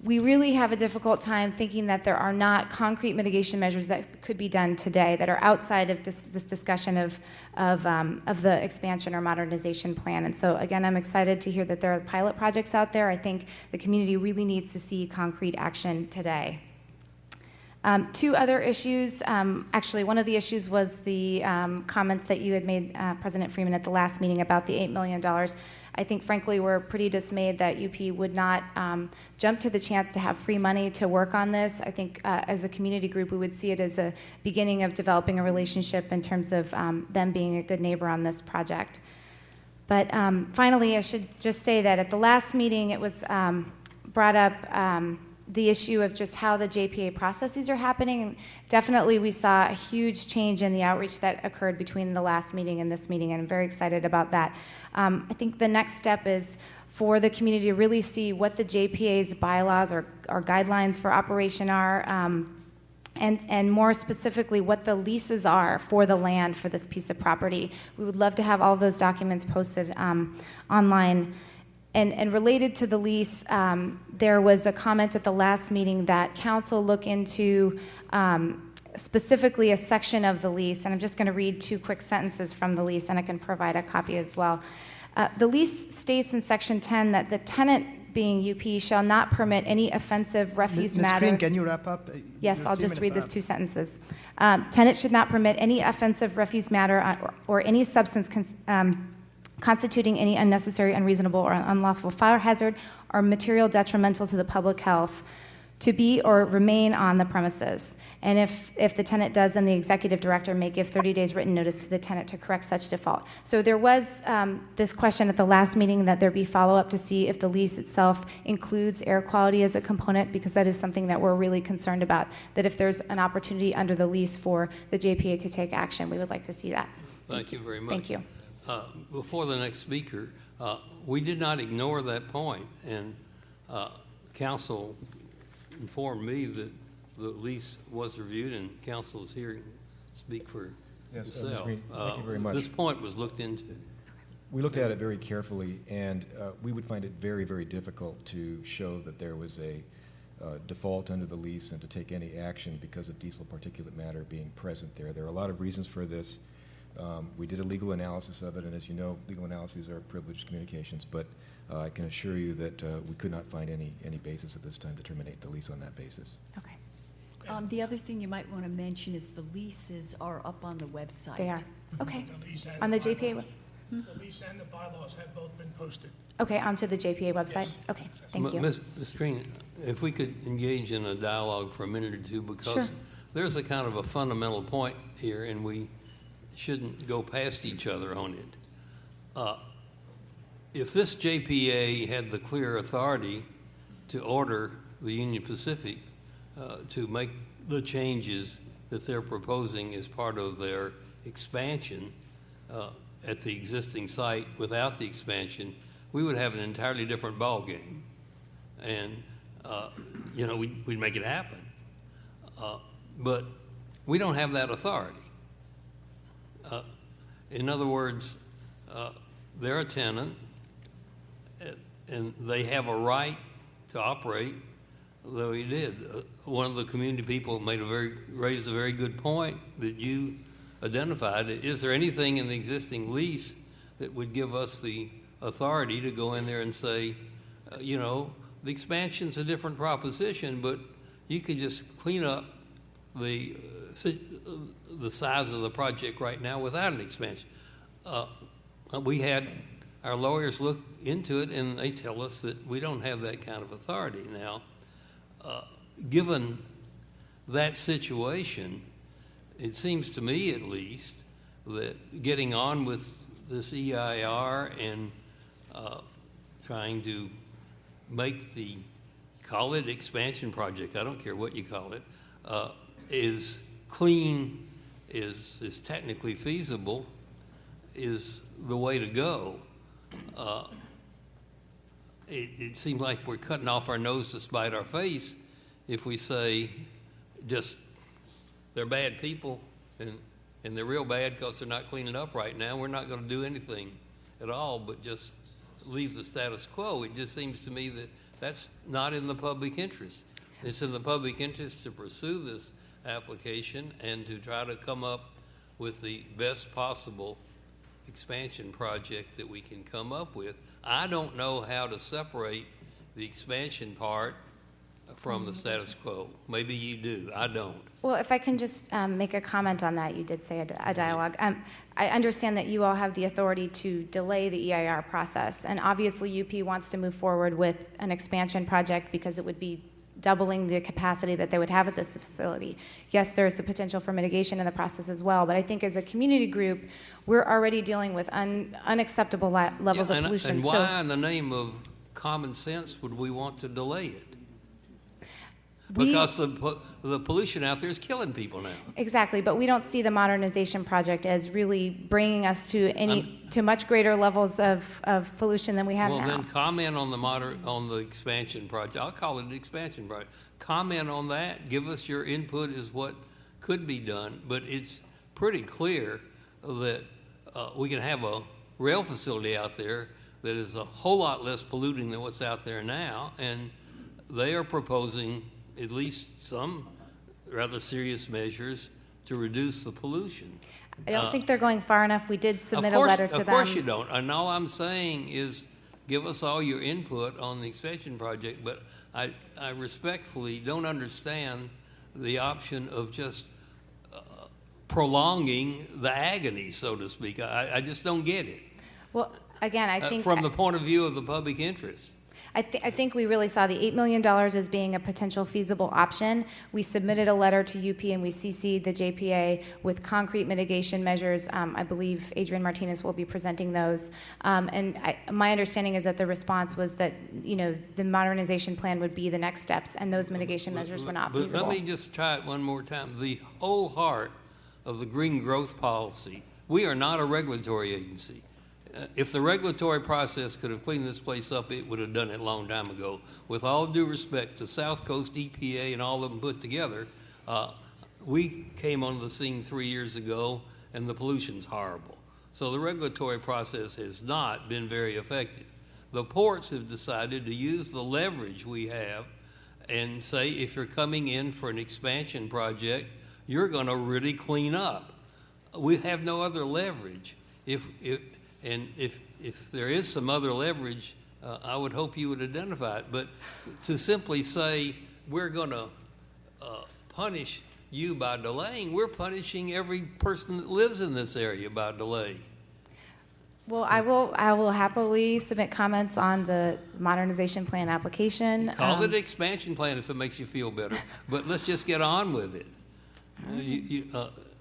we really have a difficult time thinking that there are not concrete mitigation measures that could be done today that are outside of this discussion of the expansion or modernization plan. And so again, I'm excited to hear that there are pilot projects out there. I think the community really needs to see concrete action today. Two other issues. Actually, one of the issues was the comments that you had made, President Freeman, at the last meeting about the $8 million. I think, frankly, we're pretty dismayed that UP would not jump to the chance to have free money to work on this. I think as a community group, we would see it as a beginning of developing a relationship in terms of them being a good neighbor on this project. But finally, I should just say that at the last meeting, it was brought up the issue of just how the JPA processes are happening. And definitely, we saw a huge change in the outreach that occurred between the last meeting and this meeting, and I'm very excited about that. I think the next step is for the community to really see what the JPA's bylaws or guidelines for operation are, and more specifically, what the leases are for the land for this piece of property. We would love to have all those documents posted online. And related to the lease, there was a comment at the last meeting that council look into specifically a section of the lease, and I'm just going to read two quick sentences from the lease, and I can provide a copy as well. The lease states in section 10 that the tenant, being UP, shall not permit any offensive refuse Ms. matter. Green, can you wrap up? Yes, You're I'll 2 just read minutes this two sentences. Tenant should not permit any offensive refuse matter or any substance constituting any unnecessary, unreasonable, or unlawful fire hazard or material detrimental to the public health to be or remain on the premises. And if the tenant does, then the executive director may give 30 days written notice to the tenant to correct such default. So there was this question at the last meeting that there be follow-up to see if the lease itself includes air quality as a component, because that is something that we're really concerned about, that if there's an opportunity under the lease for the JPA to take action, we would like to see that. Thank you very much. Thank you. Before the next speaker, we did not ignore that point, and council informed me that the lease was reviewed, and council is here to speak for Yes, Ms. itself. Green, thank you very much. This point was looked into. We looked at it very carefully, and we would find it very, very difficult to show that there was a default under the lease and to take any action because of diesel particulate matter being present there. There are a lot of reasons for this. We did a legal analysis of it, and as you know, legal analyses are privileged communications, but I can assure you that we could not find any basis at this time to terminate the lease on that basis. Okay. The other thing you might want to mention is the leases are up on the website. They are. Okay. The lease and On the bylaws. JPA? The lease and the bylaws have both been posted. Okay, onto the JPA website? Yes. Okay, thank you. Ms. Green, if we could engage in a dialogue for a minute or two, because Sure. there's a kind of a fundamental point here, and we shouldn't go past each other on it. If this JPA had the clear authority to order the Union Pacific to make the changes that they're proposing as part of their expansion at the existing site without the expansion, we would have an entirely different ballgame. And, we'd make it happen. But we don't have that authority. In other words, they're a tenant, and they have a right to operate, though he did. One of the community people raised a very good point that you identified. Is there anything in the existing lease that would give us the authority to go in there and say, the expansion's a different proposition, but you can just clean up the size of the project right now without an expansion? We had our lawyers look into it, and they tell us that we don't have that kind of authority. Now, given that situation, it seems to me at least that getting on with this EIR and trying to make call it expansion project, I don't care what you call it, is clean, is technically feasible, is the way to go. It seems like we're cutting off our nose to spite our face if we say just they're bad people and they're real bad because they're not cleaning up right now. We're not going to do anything at all but just leave the status quo. It just seems to me that that's not in the public interest. It's in the public interest to pursue this application and to try to come up with the best possible expansion project that we can come up with. I don't know how to separate the expansion part from the status quo. Maybe you do. I don't. Well, if I can just make a comment on that, you did say a dialogue. I understand that you all have the authority to delay the EIR process, and obviously UP wants to move forward with an expansion project because it would be doubling the capacity that they would have at this facility. Yes, there's the potential for mitigation in the process as well, but I think as a community group, we're already dealing with unacceptable levels of pollution. And why in the name of common sense would we want to delay it? Because the pollution out there is killing people now. Exactly, but we don't see the modernization project as really bringing us to much greater levels of pollution than we have now. Well, then comment on the expansion project. I'll call it an expansion project. Comment on that. Give us your input as what could be done. But it's pretty clear that we can have a rail facility out there that is a whole lot less polluting than what's out there now, and they are proposing at least some rather serious measures to reduce the pollution. I don't think they're going far enough. We did submit a letter to them. Of course you don't. And all I'm saying is give us all your input on the expansion project, but I respectfully don't understand the option of just prolonging the agony, so to speak. I just don't get it. Well, again, I think from the point of view of the public interest. I think we really saw the $8 million as being a potential feasible option. We submitted a letter to UP and we CC'd the JPA with concrete mitigation measures. I believe Adrian Martinez will be presenting those. My understanding is that the response was that the modernization plan would be the next steps, and those mitigation measures were not feasible. Let me just try it one more time. The whole heart of the green growth policy, we are not a regulatory agency. If the regulatory process could have cleaned this place up, it would have done it a long time ago. With all due respect to South Coast EPA and all of them put together, we came on the scene 3 years ago, and the pollution's horrible. So the regulatory process has not been very effective. The ports have decided to use the leverage we have and say, if you're coming in for an expansion project, you're going to really clean up. We have no other leverage. If there is some other leverage, I would hope you would identify it. But to simply say we're going to punish you by delaying, we're punishing every person that lives in this area by delay. Well, I will happily submit comments on the modernization plan application. Call it an expansion plan if it makes you feel better, but let's just get on with it.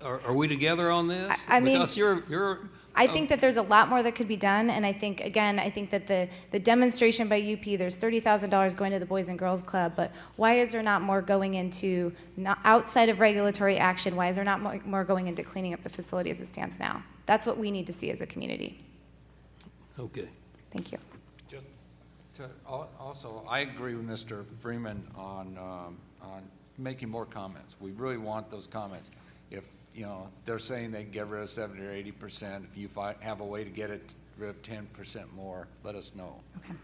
Are we together on this? I mean, because you're I think that there's a lot more that could be done, and I think that the demonstration by UP, there's $30,000 going to the Boys and Girls Club, but why is there not more going into, outside of regulatory action, why is there not more going into cleaning up the facility as it stands now? That's what we need to see as a community. Okay. Thank you. Also, I agree with Mr. Freeman on making more comments. We really want those comments. If they're saying they can get rid of 70 or 80%. If you have a way to get it rid of 10% more, let us know. Okay.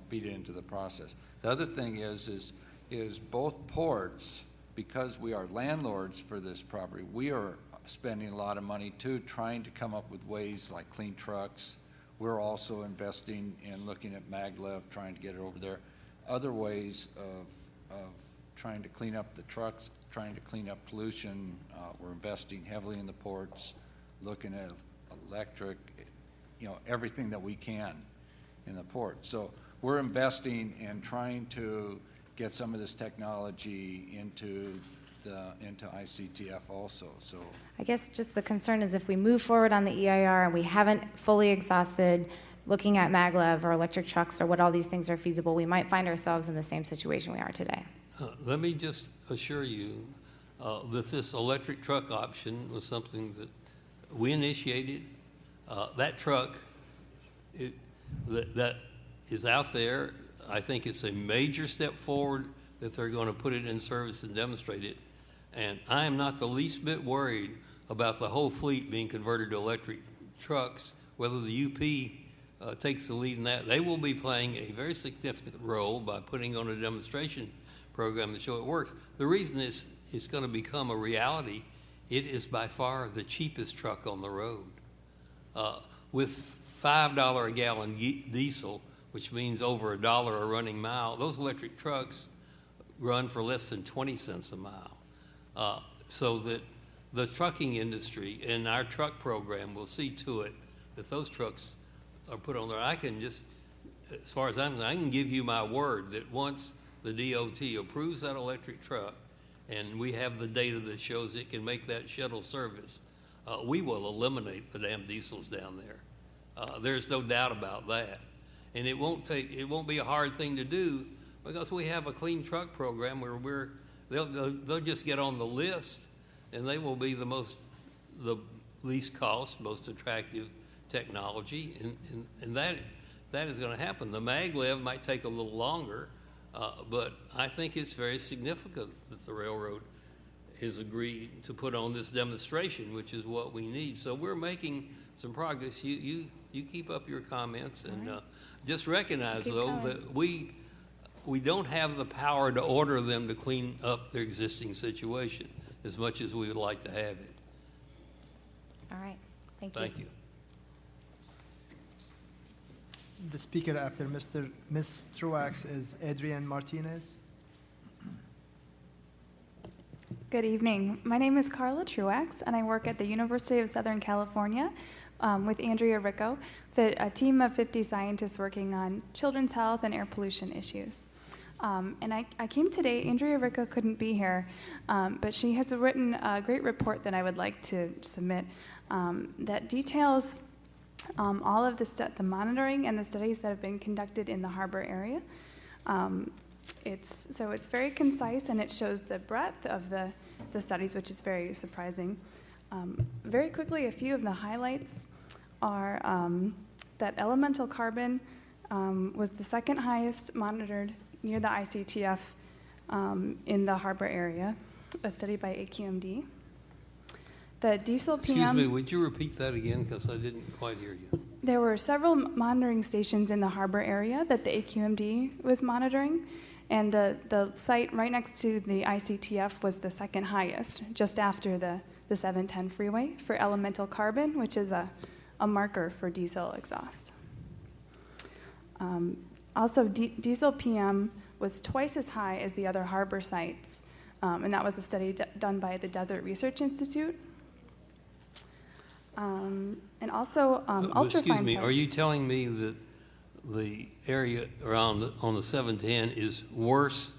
Feed it into the process. The other thing is both ports, because we are landlords for this property, we are spending a lot of money too, trying to come up with ways like clean trucks. We're also investing in looking at maglev, trying to get it over there. Other ways of trying to clean up the trucks, trying to clean up pollution. We're investing heavily in the ports, looking at electric, everything that we can in the port. So we're investing in trying to get some of this technology into ICTF also, so. I guess just the concern is if we move forward on the EIR and we haven't fully exhausted looking at maglev or electric trucks or what all these things are feasible, we might find ourselves in the same situation we are today. Let me just assure you that this electric truck option was something that we initiated. That truck that is out there, I think it's a major step forward that they're going to put it in service and demonstrate it. And I am not the least bit worried about the whole fleet being converted to electric trucks, whether the UP takes the lead in that. They will be playing a very significant role by putting on a demonstration program to show it works. The reason it's going to become a reality, it is by far the cheapest truck on the road. With $5 a gallon diesel, which means over $1 a running mile, those electric trucks run for less than 20 cents a mile. So that the trucking industry and our truck program will see to it that those trucks are put on there. I can just, as far as I can give you my word that once the DOT approves that electric truck and we have the data that shows it can make that shuttle service, we will eliminate the damn diesels down there. There's no doubt about that. And it won't be a hard thing to do because we have a clean truck program where they'll just get on the list and they will be the least cost, most attractive technology, and that is going to happen. The maglev might take a little longer, but I think it's very significant that the railroad has agreed to put on this demonstration, which is what we need. So we're making some progress. You keep up your comments, and just recognize, though, that we don't have the power to order them to clean up their existing situation as much as we would like to have it. All right. Thank you. Thank you. The speaker after Ms. Truax is Adrienne Martinez. Good evening. My name is Carla Truax, and I work at the University of Southern California with Andrea Ricco, a team of 50 scientists working on children's health and air pollution issues. And I came today. Andrea Ricco couldn't be here, but she has written a great report that I would like to submit that details all of the monitoring and the studies that have been conducted in the harbor area. It's very concise, and it shows the breadth of the studies, which is very surprising. Very quickly, a few of the highlights are that elemental carbon was the second highest monitored near the ICTF in the harbor area, a study by AQMD. The diesel PM... Excuse me, would you repeat that again, because I didn't quite hear you. There were several monitoring stations in the harbor area that the AQMD was monitoring, and the site right next to the ICTF was the second highest, just after the 710 freeway, for elemental carbon, which is a marker for diesel exhaust. Also, diesel PM was twice as high as the other harbor sites, and that was a study done by the Desert Research Institute. And also, ultrafine... Excuse me, are you telling me that the area on the 710 is worse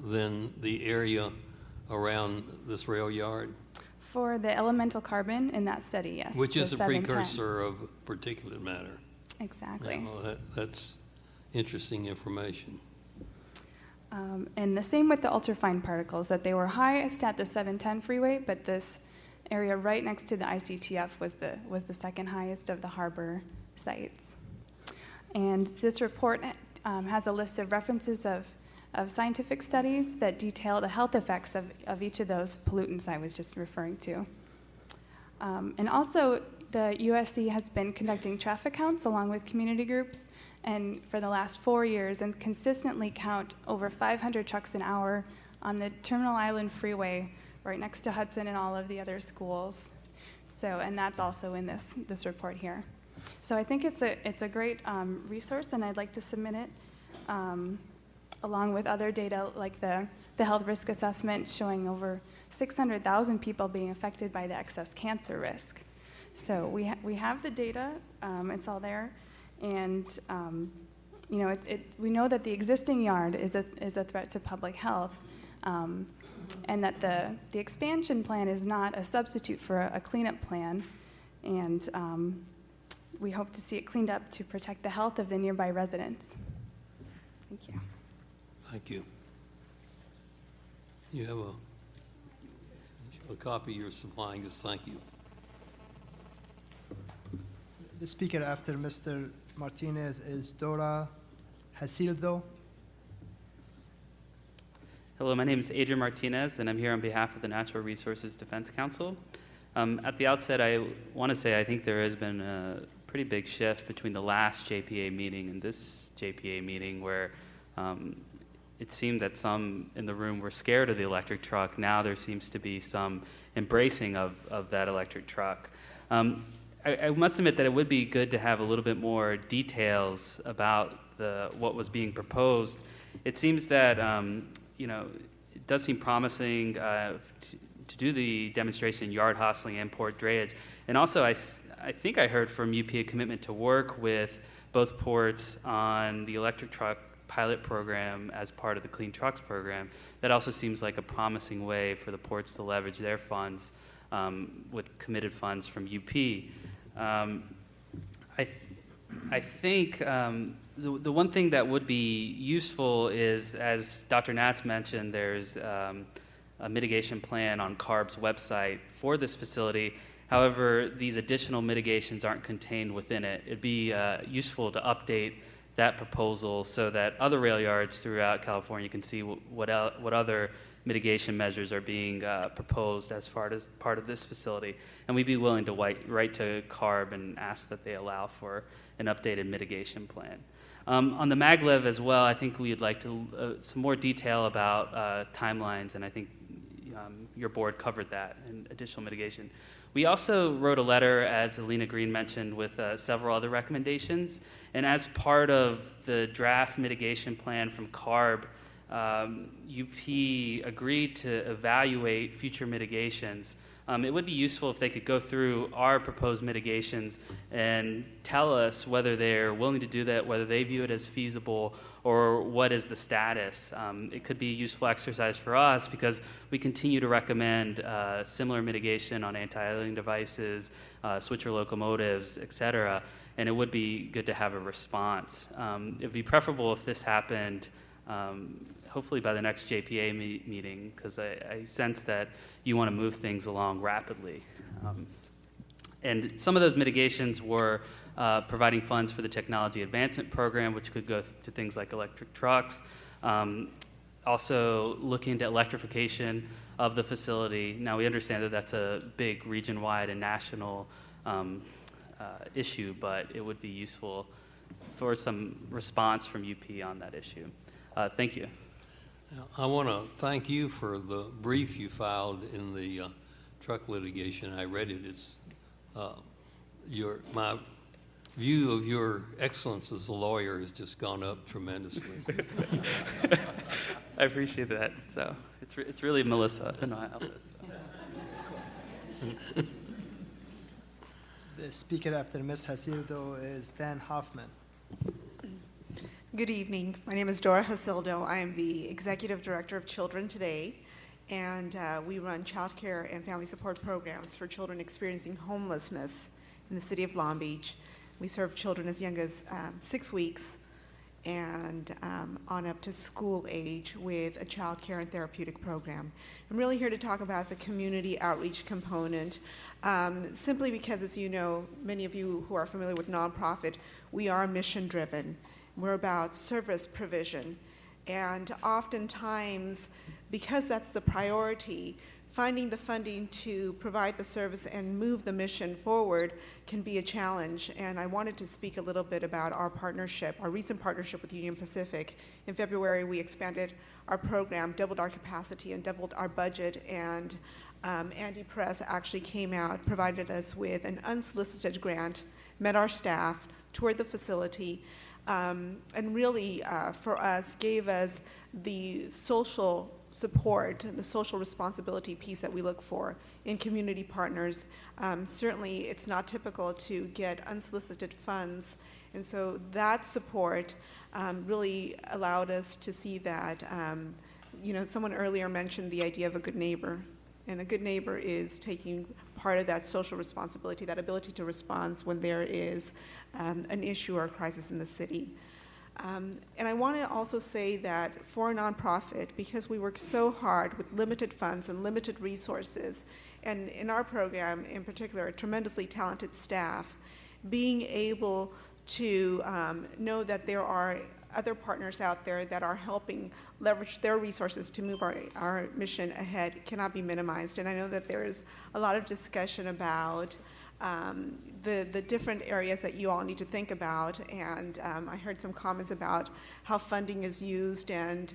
than the area around this rail yard? For the elemental carbon in that study, yes. Which is a 710. precursor of particulate matter. Exactly. Yeah, well, that's interesting information. And the same with the ultrafine particles, that they were highest at the 710 freeway, but this area right next to the ICTF was the second highest of the harbor sites. And this report has a list of references of scientific studies that detail the health effects of each of those pollutants I was just referring to. And also, the USC has been conducting traffic counts along with community groups, and for the last 4 years, and consistently count over 500 trucks an hour on the Terminal Island Freeway right next to Hudson and all of the other schools. So, and that's also in this report here. So I think it's a great resource, and I'd like to submit it along with other data like the health risk assessment showing over 600,000 people being affected by the excess cancer risk. So we have the data, it's all there, and you know, we know that the existing yard is a threat to public health, and that the expansion plan is not a substitute for a cleanup plan, and we hope to see it cleaned up to protect the health of the nearby residents. Thank you. Thank you. You have a copy you're supplying us. Thank you. The speaker after Mr. Martinez is Dora Hasildo. Hello, my name is Adrian Martinez, and I'm here on behalf of the Natural Resources Defense Council. At the outset, I want to say I think there has been a pretty big shift between the last JPA meeting and this JPA meeting, where it seemed that some in the room were scared of the electric truck. Now there seems to be some embracing of that electric truck. I must admit that it would be good to have a little bit more details about what was being proposed. It seems that you know, it does seem promising to do the demonstration yard hustling and port drayage. And also, I think I heard from UP a commitment to work with both ports on the electric truck pilot program as part of the Clean Trucks program. That also seems like a promising way for the ports to leverage their funds with committed funds from UP. I think the one thing that would be useful is, as Dr. Natz mentioned, there's a mitigation plan on CARB's website for this facility. However, these additional mitigations aren't contained within it. It'd be useful to update that proposal so that other rail yards throughout California can see what other mitigation measures are being proposed as part of this facility. And we'd be willing to write to CARB and ask that they allow for an updated mitigation plan. On the maglev as well, I think we'd like to some more detail about timelines, and I think your board covered that and additional mitigation. We also wrote a letter, as Alina Green mentioned, with several other recommendations. And as part of the draft mitigation plan from CARB, UP agreed to evaluate future mitigations. It would be useful if they could go through our proposed mitigations and tell us whether they're willing to do that, whether they view it as feasible, or what is the status. It could be a useful exercise for us because we continue to recommend similar mitigation on anti-idling devices, switcher locomotives, et cetera, and it would be good to have a response. It would be preferable if this happened hopefully by the next JPA meeting, because I sense that you want to move things along rapidly. And some of those mitigations were providing funds for the Technology Advancement Program, which could go to things like electric trucks. Also looking into electrification of the facility. Now we understand that that's a big region-wide and national issue, but it would be useful for some response from UP on that issue. Thank you. I want to thank you for the brief you filed in the truck litigation. I read it. It's my view of your excellence as a lawyer has just gone up tremendously. I appreciate that. So it's really Melissa in my office. So. The speaker after Ms. Hasildo is Dan Hoffman. Good evening. My name is Dora Hasildo. I am the Executive Director of Children Today, and we run child care and family support programs for children experiencing homelessness in the city of Long Beach. We serve children as young as 6 weeks and on up to school age with a child care and therapeutic program. I'm really here to talk about the community outreach component, simply because, as you know, many of you who are familiar with nonprofit, we are mission-driven. We're about service provision, and oftentimes, because that's the priority, finding the funding to provide the service and move the mission forward can be a challenge. And I wanted to speak a little bit about our partnership, our recent partnership with Union Pacific. In February, we expanded our program, doubled our capacity, and doubled our budget, and Andy Perez actually came out, provided us with an unsolicited grant, met our staff, toured the facility, and really, for us, gave us the social support, the social responsibility piece that we look for in community partners. Certainly, it's not typical to get unsolicited funds, and so that support really allowed us to see that, someone earlier mentioned the idea of a good neighbor, and a good neighbor is taking part of that social responsibility, that ability to respond when there is an issue or a crisis in the city. And I want to also say that for a nonprofit, because we work so hard with limited funds and limited resources, and in our program in particular, a tremendously talented staff, being able to know that there are other partners out there that are helping leverage their resources to move our mission ahead cannot be minimized. And I know that there's a lot of discussion about the different areas that you all need to think about, and I heard some comments about how funding is used, and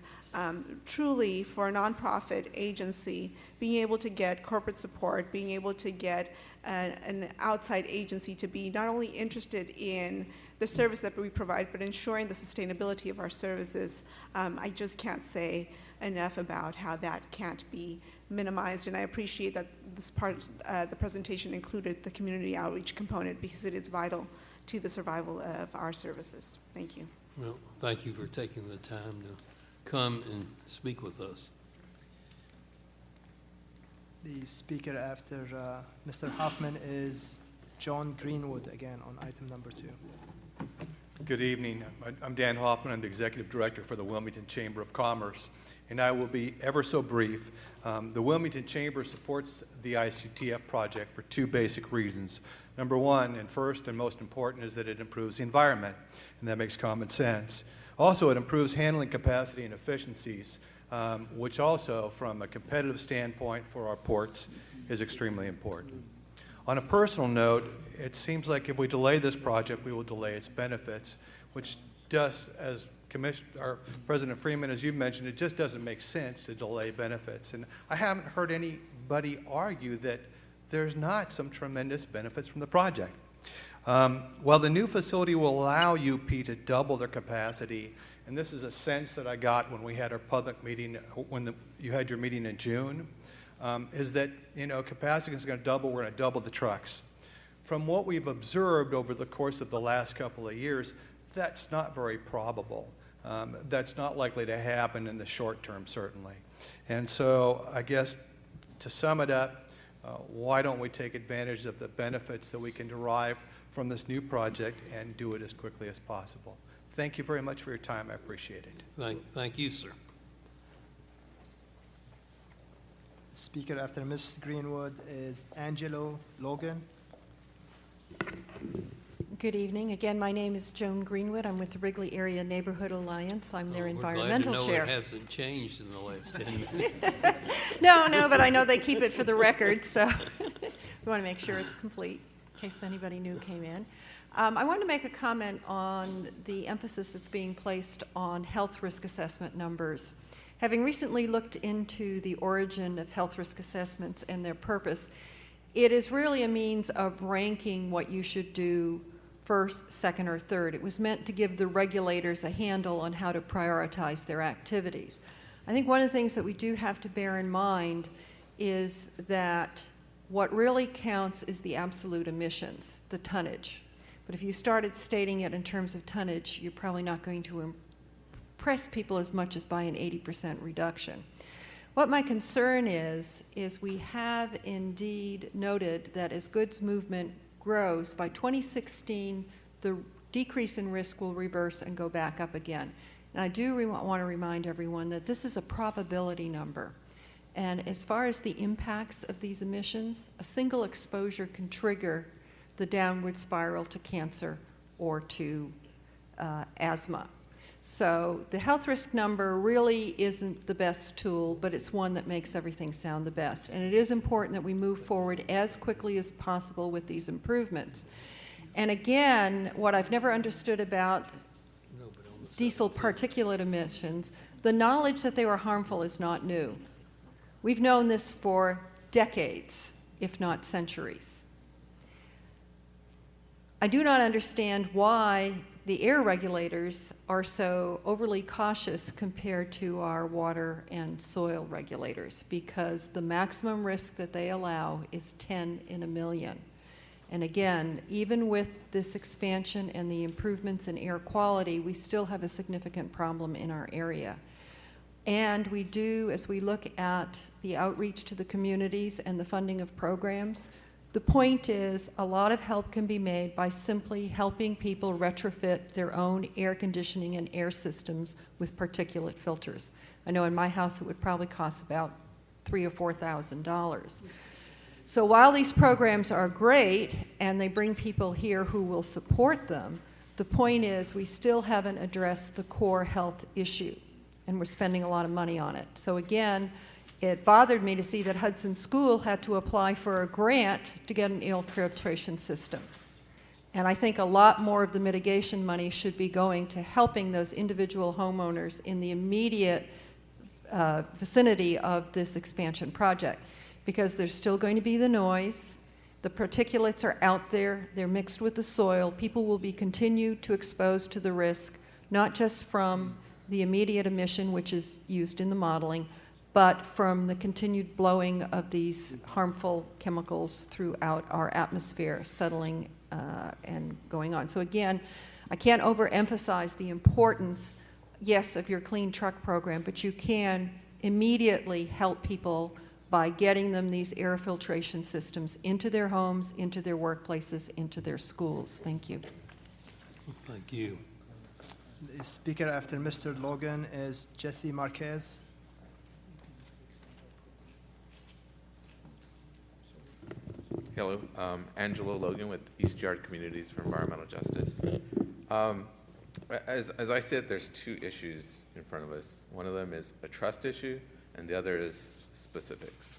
truly for a nonprofit agency, being able to get corporate support, being able to get an outside agency to be not only interested in the service that we provide, but ensuring the sustainability of our services, I just can't say enough about how that can't be minimized, and I appreciate that this part, the presentation included the community outreach component, because it is vital to the survival of our services. Thank you. Well, thank you for taking the time to come and speak with us. The speaker after Mr. Hoffman is John Greenwood, again on item number 2. Good evening. I'm Dan Hoffman. I'm the Executive Director for the Wilmington Chamber of Commerce, and I will be ever so brief. The Wilmington Chamber supports the ICTF project for 2 basic reasons. Number one, and first and most important, is that it improves the environment, and that makes common sense. Also, it improves handling capacity and efficiencies, which also, from a competitive standpoint for our ports, is extremely important. On a personal note, it seems like if we delay this project, we will delay its benefits, which does, as President Freeman, as you mentioned, it just doesn't make sense to delay benefits. And I haven't heard anybody argue that there's not some tremendous benefits from the project. While the new facility will allow UP to double their capacity, and this is a sense that I got when we had our public meeting, when you had your meeting in June, is that, capacity is going to double, we're going to double the trucks. From what we've observed over the course of the last couple of years, that's not very probable. That's not likely to happen in the short term, certainly. And so I guess to sum it up, why don't we take advantage of the benefits that we can derive from this new project and do it as quickly as possible? Thank you very much for your time. I appreciate it. Thank you, sir. Speaker after Ms. Greenwood is Angelo Logan. Good evening. Again, my name is Joan Greenwood. I'm with the Wrigley Area Neighborhood Alliance. I'm their environmental We're glad to chair. know it hasn't changed in the last 10 minutes. No, but I know they keep it for the record, so we want to make sure it's complete in case anybody new came in. I wanted to make a comment on the emphasis that's being placed on health risk assessment numbers. Having recently looked into the origin of health risk assessments and their purpose, it is really a means of ranking what you should do first, second, or third. It was meant to give the regulators a handle on how to prioritize their activities. I think one of the things that we do have to bear in mind is that what really counts is the absolute emissions, the tonnage. But if you started stating it in terms of tonnage, you're probably not going to impress people as much as by an 80% reduction. What my concern is we have indeed noted that as goods movement grows, by 2016, the decrease in risk will reverse and go back up again. And I do want to remind everyone that this is a probability number. And as far as the impacts of these emissions, a single exposure can trigger the downward spiral to cancer or to asthma. So the health risk number really isn't the best tool, but it's one that makes everything sound the best. And it is important that we move forward as quickly as possible with these improvements. And again, what I've never understood about diesel particulate emissions, the knowledge that they were harmful is not new. We've known this for decades, if not centuries. I do not understand why the air regulators are so overly cautious compared to our water and soil regulators, because the maximum risk that they allow is 10 in a million. And again, even with this expansion and the improvements in air quality, we still have a significant problem in our area. And we do, as we look at the outreach to the communities and the funding of programs, the point is a lot of help can be made by simply helping people retrofit their own air conditioning and air systems with particulate filters. I know in my house it would probably cost about $3,000 or $4,000. So while these programs are great and they bring people here who will support them, the point is we still haven't addressed the core health issue, and we're spending a lot of money on it. So again, it bothered me to see that Hudson School had to apply for a grant to get an air filtration system. And I think a lot more of the mitigation money should be going to helping those individual homeowners in the immediate vicinity of this expansion project, because there's still going to be the noise. The particulates are out there, they're mixed with the soil. People will be continued to expose to the risk, not just from the immediate emission, which is used in the modeling, but from the continued blowing of these harmful chemicals throughout our atmosphere, settling and going on. So again, I can't overemphasize the importance, yes, of your clean truck program, but you can immediately help people by getting them these air filtration systems into their homes, into their workplaces, into their schools. Thank you. Thank you. The speaker after Mr. Logan is Jesse Marquez. Hello, Angelo Logan with East Yard Communities for Environmental Justice. As I see it, there's two issues in front of us. One of them is a trust issue, and the other is specifics.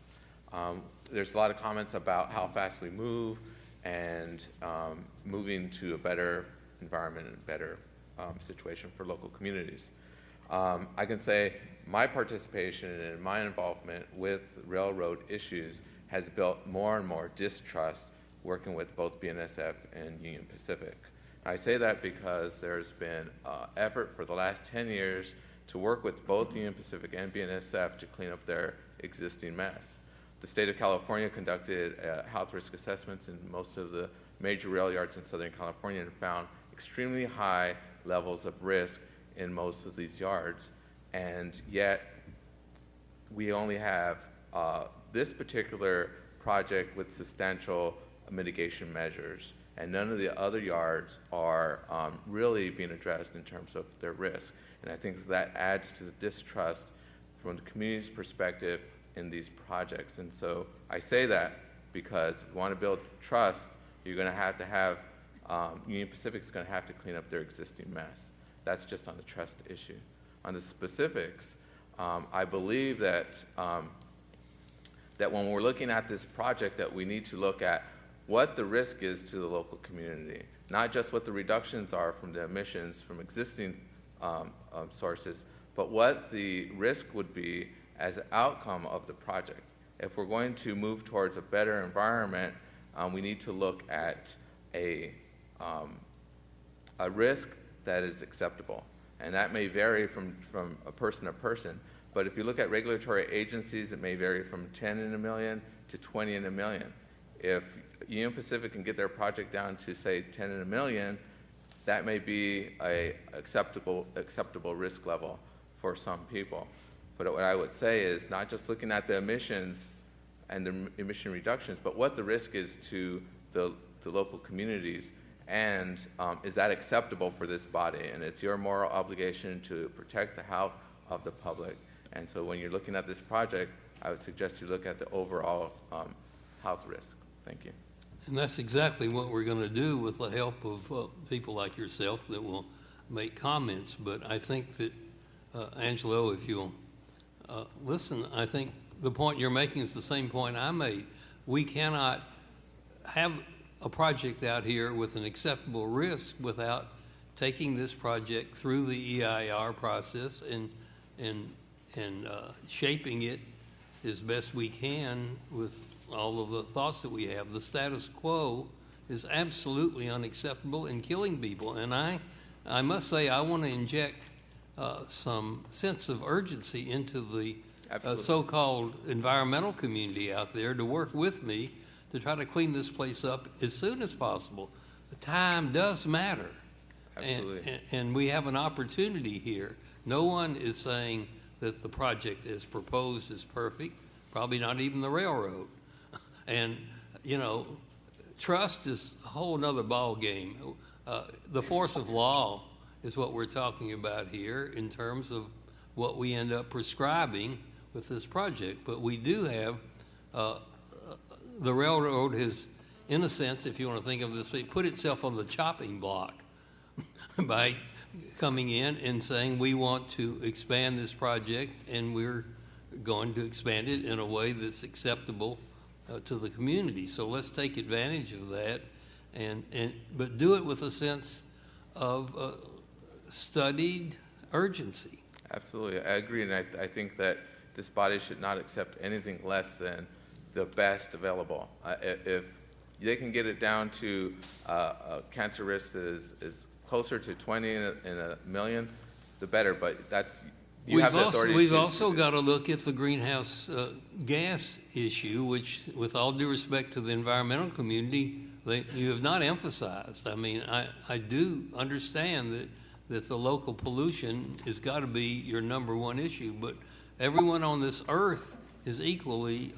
There's a lot of comments about how fast we move and moving to a better environment and better situation for local communities. I can say my participation and my involvement with railroad issues has built more and more distrust working with both BNSF and Union Pacific. I say that because there's been effort for the last 10 years to work with both Union Pacific and BNSF to clean up their existing mess. The state of California conducted health risk assessments in most of the major rail yards in Southern California and found extremely high levels of risk in most of these yards. And yet, we only have this particular project with substantial mitigation measures, and none of the other yards are really being addressed in terms of their risk. And I think that adds to the distrust from the community's perspective in these projects. And so I say that because if you want to build trust, you're going to have Union Pacific's going to have to clean up their existing mess. That's just on the trust issue. On the specifics, I believe that that when we're looking at this project, that we need to look at what the risk is to the local community, not just what the reductions are from the emissions from existing sources, but what the risk would be as an outcome of the project. If we're going to move towards a better environment, we need to look at a risk that is acceptable. And that may vary from a person to person. But if you look at regulatory agencies, it may vary from 10 in a million to 20 in a million. If Union Pacific can get their project down to, say, 10 in a million, that may be a acceptable risk level for some people. But what I would say is not just looking at the emissions and the emission reductions, but what the risk is to the local communities, and is that acceptable for this body? And it's your moral obligation to protect the health of the public. And so when you're looking at this project, I would suggest you look at the overall health risk. Thank you. And that's exactly what we're going to do with the help of people like yourself that will make comments. But I think that, Angelo, if you'll listen, I think the point you're making is the same point I made. We cannot have a project out here with an acceptable risk without taking this project through the EIR process and shaping it as best we can with all of the thoughts that we have. The status quo is absolutely unacceptable in killing people, and I I must say, I want to inject some sense of urgency into the Absolutely. so-called environmental community out there to work with me to try to clean this place up as soon as possible. The time does matter. Absolutely. And we have an opportunity here. No one is saying that the project as proposed is perfect, probably not even the railroad. And, you know, trust is a whole nother ball game. The force of law is what we're talking about here in terms of what we end up prescribing with this project. But we do have, the railroad has, in a sense, if you want to think of it this way, put itself on the chopping block by coming in and saying, we want to expand this project and we're going to expand it in a way that's acceptable to the community. So let's take advantage of that, but do it with a sense of studied urgency. Absolutely, I agree, and I think that this body should not accept anything less than the best available. If they can get it down to a cancer risk that is closer to 20 in a million, the better, but that's, you have the authority We've to also do got to look at the greenhouse gas issue, which, with all due respect to the environmental community, you have not emphasized. I mean, I do understand that the local pollution has got to be your number one issue, but everyone on this earth is equally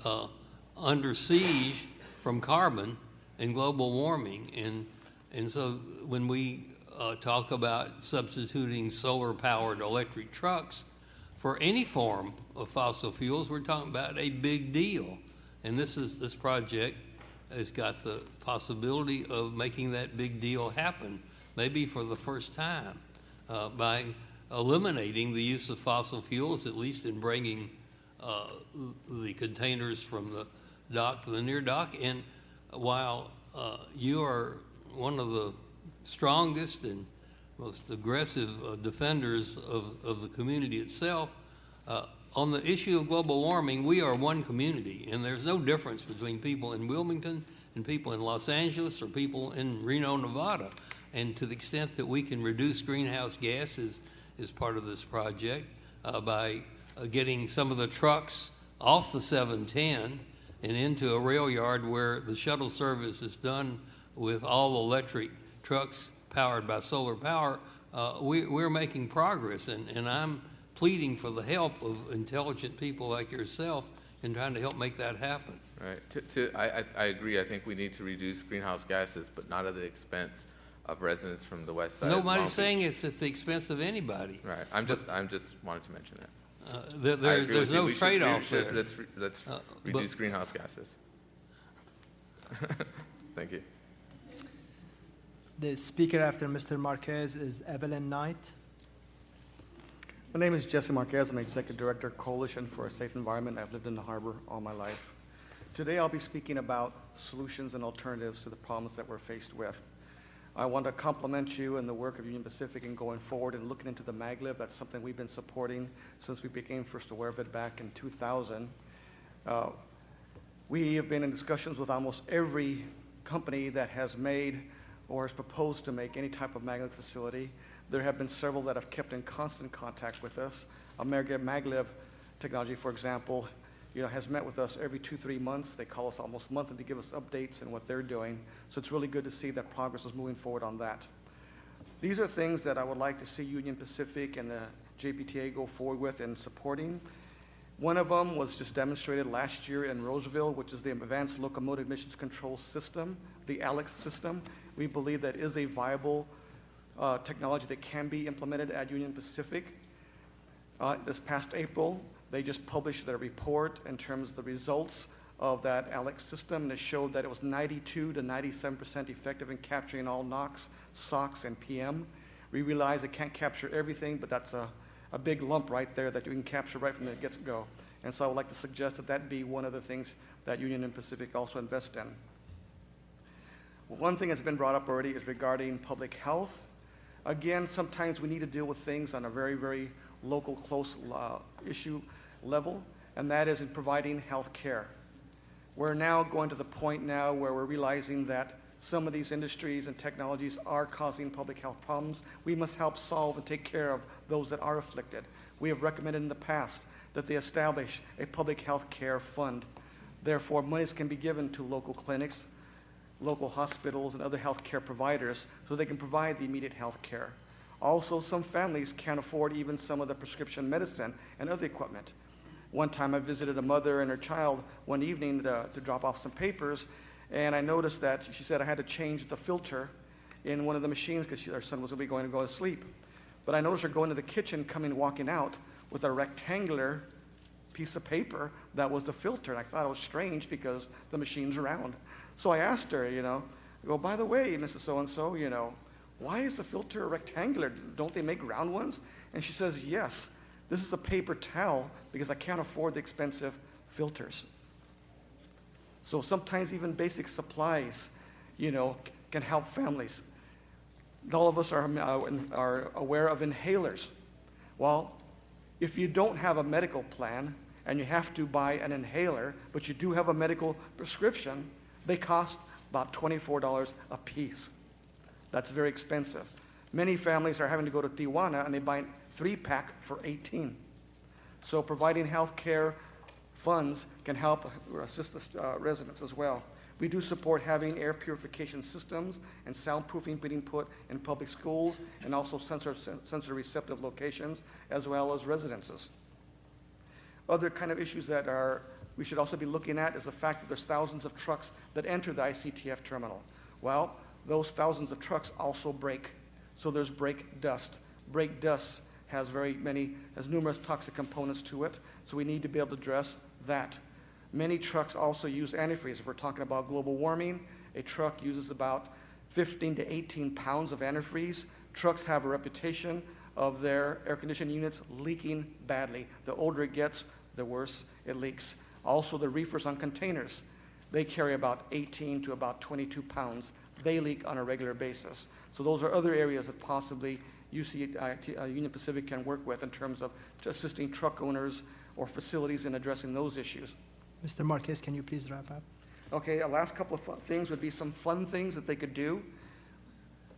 under siege from carbon and global warming. And so when we talk about substituting solar-powered electric trucks for any form of fossil fuels, we're talking about a big deal. And this project has got the possibility of making that big deal happen, maybe for the first time, by eliminating the use of fossil fuels, at least in bringing the containers from the dock to the near dock. And while you are one of the strongest and most aggressive defenders of the community itself, on the issue of global warming, we are one community, and there's no difference between people in Wilmington and people in Los Angeles or people in Reno, Nevada. And to the extent that we can reduce greenhouse gases as part of this project by getting some of the trucks off the 710 and into a rail yard where the shuttle service is done with all electric trucks powered by solar power, we're making progress. And I'm pleading for the help of intelligent people like yourself in trying to help make that happen. Right. I agree. I think we need to reduce greenhouse gases, but not at the expense of residents from the west side. Nobody's saying it's at the expense of anybody. Right. I'm just wanted to mention that. There's no trade-off there. Let's reduce greenhouse gases. Thank you. The speaker after Mr. Marquez is Evelyn Knight. My name is Jesse Marquez. I'm Executive Director, Coalition for a Safe Environment. I've lived in the harbor all my life. Today I'll be speaking about solutions and alternatives to the problems that we're faced with. I want to compliment you and the work of Union Pacific in going forward and looking into the maglev. That's something we've been supporting since we became first aware of it back in 2000. We have been in discussions with almost every company that has made or has proposed to make any type of maglev facility. There have been several that have kept in constant contact with us. Maglev Technology, for example, has met with us every 2-3 months. They call us almost monthly to give us updates on what they're doing. So it's really good to see that progress is moving forward on that. These are things that I would like to see Union Pacific and the JPTA go forward with in supporting. One of them was just demonstrated last year in Roseville, which is the Advanced Locomotive Emissions Control System, the ALEC system. We believe that is a viable technology that can be implemented at Union Pacific. This past April, they just published their report in terms of the results of that ALEC system, and it showed that it was 92 to 97% effective in capturing all NOx, SOx, and PM. We realize it can't capture everything, but that's a big lump right there that you can capture right from the get-go. And so I would like to suggest that that be one of the things that Union and Pacific also invest in. One thing that's been brought up already is regarding public health. Again, sometimes we need to deal with things on a very, very local, close issue level, and that is in providing health care. We're now going to the point now where we're realizing that some of these industries and technologies are causing public health problems. We must help solve and take care of those that are afflicted. We have recommended in the past that they establish a public health care fund. Therefore, monies can be given to local clinics, local hospitals, and other health care providers so they can provide the immediate health care. Also, some families can't afford even some of the prescription medicine and other equipment. One time I visited a mother and her child one evening to drop off some papers, and I noticed that she said I had to change the filter in one of the machines because her son was going to go to sleep. But I noticed her going to the kitchen, walking out with a rectangular piece of paper that was the filter. And I thought it was strange because the machine's round. So I asked her, I go, by the way, Mrs. So-and-so, why is the filter rectangular? Don't they make round ones? And she says, yes, this is a paper towel because I can't afford the expensive filters. So sometimes even basic supplies, can help families. All of us are aware of inhalers. Well, if you don't have a medical plan and you have to buy an inhaler, but you do have a medical prescription, they cost about $24 a piece. That's very expensive. Many families are having to go to Tijuana and they buy a 3-pack for $18. So providing health care funds can help or assist the residents as well. We do support having air purification systems and soundproofing being put in public schools and also sensor receptive locations as well as residences. Other kind of issues that we should also be looking at is the fact that there's thousands of trucks that enter the ICTF terminal. Well, those thousands of trucks also break. So there's brake dust. Brake dust has numerous toxic components to it, so we need to be able to address that. Many trucks also use antifreeze. If we're talking about global warming, a truck uses about 15 to 18 pounds of antifreeze. Trucks have a reputation of their air conditioning units leaking badly. The older it gets, the worse it leaks. Also, the reefers on containers, they carry about 18 to about 22 pounds. They leak on a regular basis. So those are other areas that possibly Union Pacific can work with in terms of assisting truck owners or facilities in addressing those issues. Mr. Marquez, can you please wrap up? Okay, a last couple of things would be some fun things that they could do.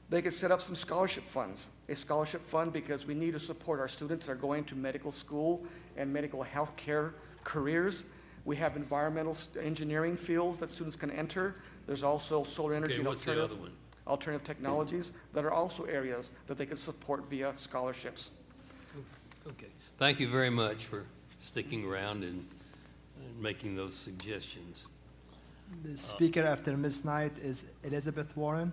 They could set up some scholarship funds. A scholarship fund because we need to support our students that are going to medical school and medical health care careers. We have environmental engineering fields that students can enter. There's also solar energy and what's the other one? alternative technologies that are also areas that they can support via scholarships. Okay. Thank you very much for sticking around and making those suggestions. The speaker after Ms. Knight is Elizabeth Warren.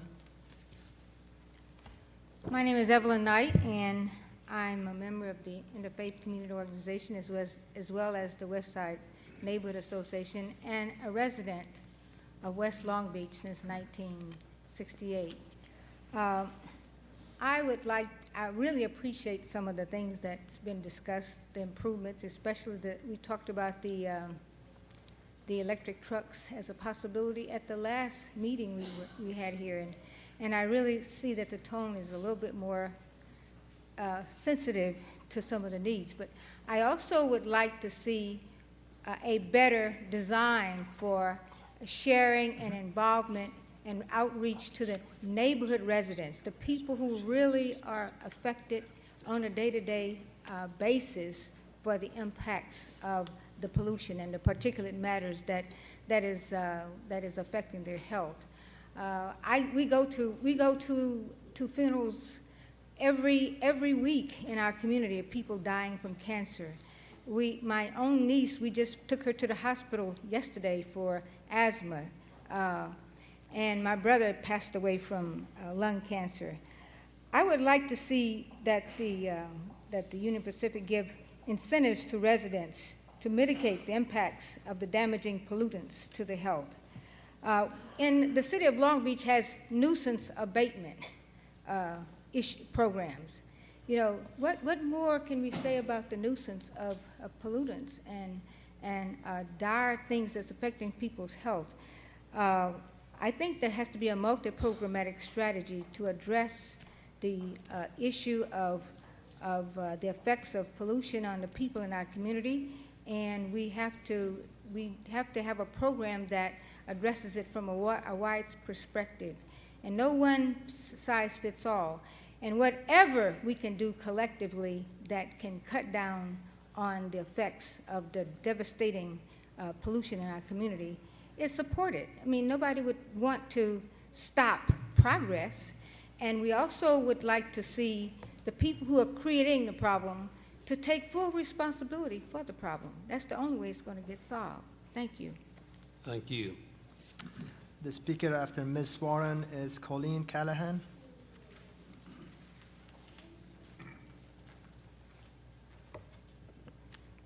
My name is Evelyn Knight, and I'm a member of the Interfaith Community Organization as well as the West Side Neighborhood Association and a resident of West Long Beach since 1968. I really appreciate some of the things that's been discussed, the improvements, especially we talked about the electric trucks as a possibility at the last meeting we had here, and I really see that the tone is a little bit more sensitive to some of the needs. But I also would like to see a better design for sharing and involvement and outreach to the neighborhood residents, the people who really are affected on a day-to-day basis for the impacts of the pollution and the particulate matters that is affecting their health. We go to funerals every week in our community of people dying from cancer. My own niece, we just took her to the hospital yesterday for asthma, and my brother passed away from lung cancer. I would like to see that the Union Pacific give incentives to residents to mitigate the impacts of the damaging pollutants to the health. And the city of Long Beach has nuisance abatement programs. What more can we say about the nuisance of pollutants and dire things that's affecting people's health? I think there has to be a multi-programmatic strategy to address the issue of the effects of pollution on the people in our community, and we have to have a program that addresses it from a wide perspective. And no one size fits all. And whatever we can do collectively that can cut down on the effects of the devastating pollution in our community is supported. I mean, nobody would want to stop progress. And we also would like to see the people who are creating the problem to take full responsibility for the problem. That's the only way it's going to get solved. Thank you. Thank you. The speaker after Ms. Warren is Colleen Callahan.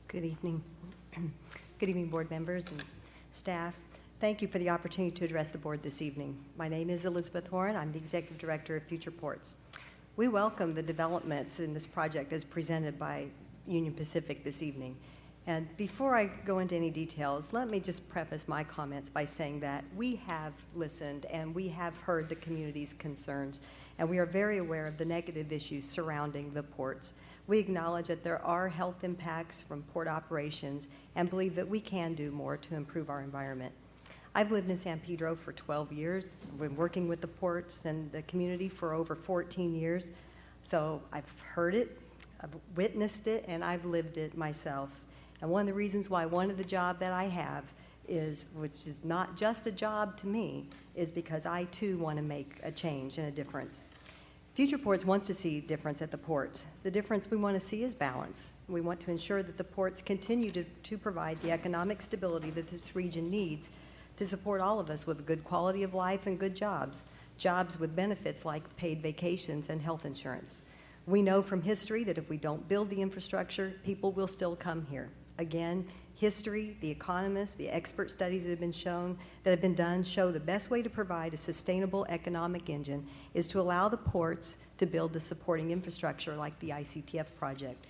Good evening. Good evening, board members and staff. Thank you for the opportunity to address the board this evening. My name is Elizabeth Horn. I'm the Executive Director of Future Ports. We welcome the developments in this project as presented by Union Pacific this evening. And before I go into any details, let me just preface my comments by saying that we have listened and we have heard the community's concerns, and we are very aware of the negative issues surrounding the ports. We acknowledge that there are health impacts from port operations and believe that we can do more to improve our environment. I've lived in San Pedro for 12 years. I've been working with the ports and the community for over 14 years. So I've heard it, I've witnessed it, and I've lived it myself. And one of the reasons why one of the job that I have is, which is not just a job to me, is because I too want to make a change and a difference. Future Ports wants to see difference at the ports. The difference we want to see is balance. We want to ensure that the ports continue to provide the economic stability that this region needs to support all of us with good quality of life and good jobs, jobs with benefits like paid vacations and health insurance. We know from history that if we don't build the infrastructure, people will still come here. Again, history, the economists, the expert studies that have been done show the best way to provide a sustainable economic engine is to allow the ports to build the supporting infrastructure like the ICTF project.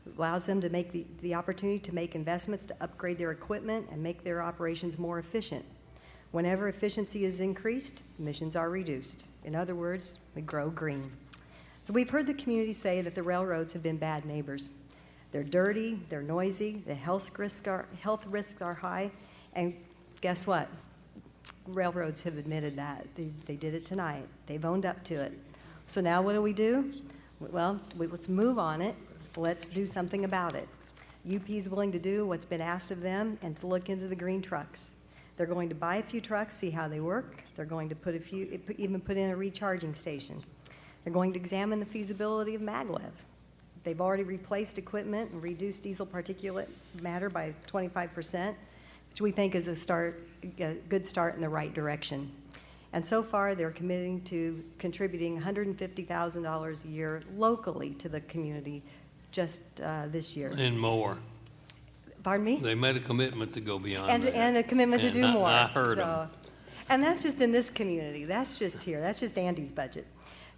It allows them to make the opportunity to make investments to upgrade their equipment and make their operations more efficient. Whenever efficiency is increased, emissions are reduced. In other words, we grow green. So we've heard the community say that the railroads have been bad neighbors. They're dirty, they're noisy, the health risks are high, and guess what? Railroads have admitted that. They did it tonight. They've owned up to it. So now what do? Well, let's move on it. Let's do something about it. UP is willing to do what's been asked of them and to look into the green trucks. They're going to buy a few trucks, see how they work. They're going to even put in a recharging station. They're going to examine the feasibility of maglev. They've already replaced equipment and reduced diesel particulate matter by 25%, which we think is a good start in the right direction. And so far, they're committing to contributing $150,000 a year locally to the community just this year. And more. Pardon me? They made a commitment to go beyond that. And a commitment to do more. I heard them. And that's just in this community. That's just here. That's just Andy's budget.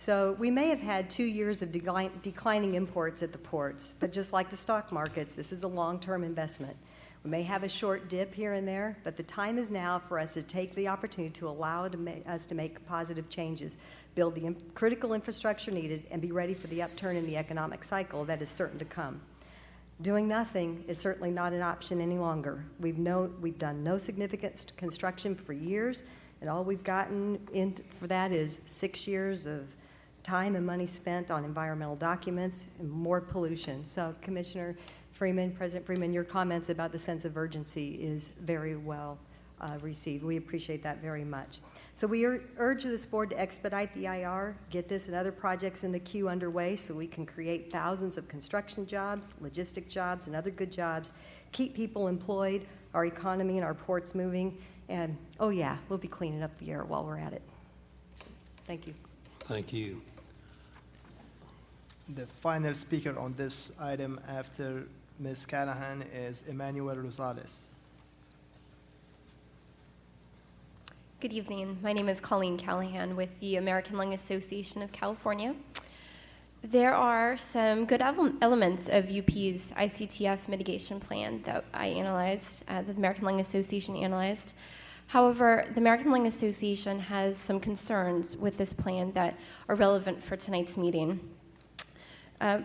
So we may have had 2 years of declining imports at the ports, but just like the stock markets, this is a long-term investment. We may have a short dip here and there, but the time is now for us to take the opportunity to allow us to make positive changes, build the critical infrastructure needed, and be ready for the upturn in the economic cycle that is certain to come. Doing nothing is certainly not an option any longer. We've done no significant construction for years, and all we've gotten in for that is 6 years of time and money spent on environmental documents and more pollution. So Commissioner Freeman, President Freeman, your comments about the sense of urgency is very well received. We appreciate that very much. So we urge this board to expedite the EIR, get this and other projects in the queue underway so we can create thousands of construction jobs, logistic jobs, and other good jobs, keep people employed, our economy and our ports moving, and oh yeah, we'll be cleaning up the air while we're at it. Thank you. Thank you. The final speaker on this item after Ms. Callahan is Emmanuel Rosales. Good evening. My name is Colleen Callahan with the American Lung Association of California. There are some good elements of UP's ICTF mitigation plan that I analyzed, the American Lung Association analyzed. However, the American Lung Association has some concerns with this plan that are relevant for tonight's meeting.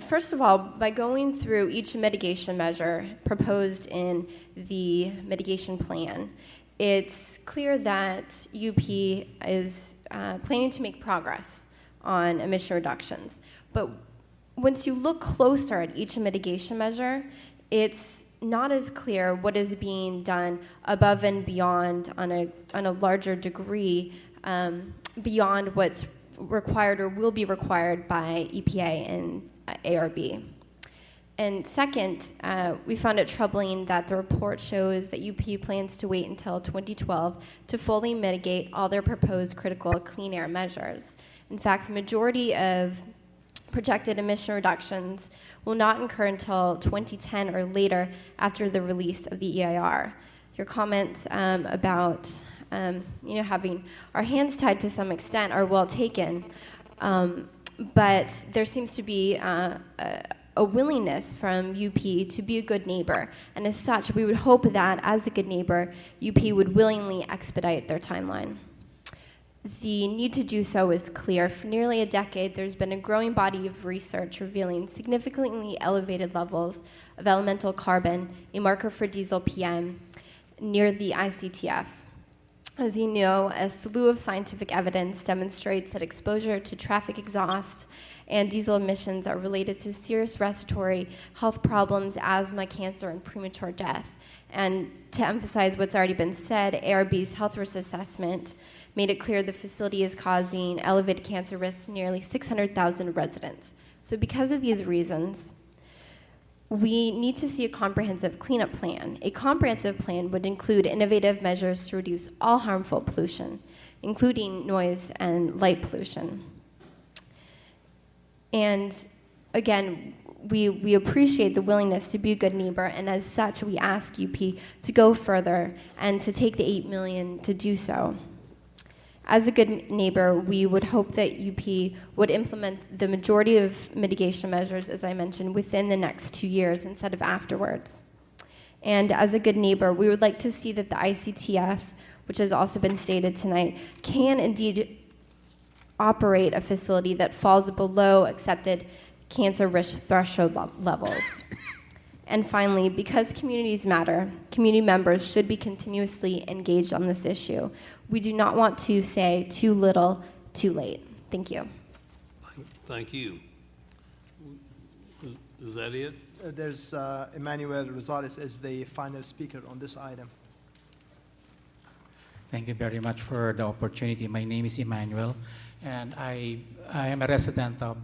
First of all, by going through each mitigation measure proposed in the mitigation plan, it's clear that UP is planning to make progress on emission reductions. But once you look closer at each mitigation measure, it's not as clear what is being done above and beyond on a larger degree beyond what's required or will be required by EPA and ARB. And second, we found it troubling that the report shows that UP plans to wait until 2012 to fully mitigate all their proposed critical clean air measures. In fact, the majority of projected emission reductions will not occur until 2010 or later after the release of the EIR. Your comments about having our hands tied to some extent are well taken, but there seems to be a willingness from UP to be a good neighbor, and as such, we would hope that as a good neighbor, UP would willingly expedite their timeline. The need to do so is clear. For nearly a decade, there's been a growing body of research revealing significantly elevated levels of elemental carbon, a marker for diesel PM, near the ICTF. As you know, a slew of scientific evidence demonstrates that exposure to traffic exhaust and diesel emissions are related to serious respiratory health problems, asthma, cancer, and premature death. And to emphasize what's already been said, ARB's health risk assessment made it clear the facility is causing elevated cancer risks to nearly 600,000 residents. So because of these reasons, we need to see a comprehensive cleanup plan. A comprehensive plan would include innovative measures to reduce all harmful pollution, including noise and light pollution. And again, we appreciate the willingness to be a good neighbor, and as such, we ask UP to go further and to take the $8 million to do so. As a good neighbor, we would hope that UP would implement the majority of mitigation measures, as I mentioned, within the next 2 years instead of afterwards. And as a good neighbor, we would like to see that the ICTF, which has also been stated tonight, can indeed operate a facility that falls below accepted cancer risk threshold levels. And finally, because communities matter, community members should be continuously engaged on this issue. We do not want to say too little, too late. Thank you. Thank you. Is that it? There's Emmanuel Rosales is the final speaker on this item. Thank you very much for the opportunity. My name is Emmanuel, and I am a resident of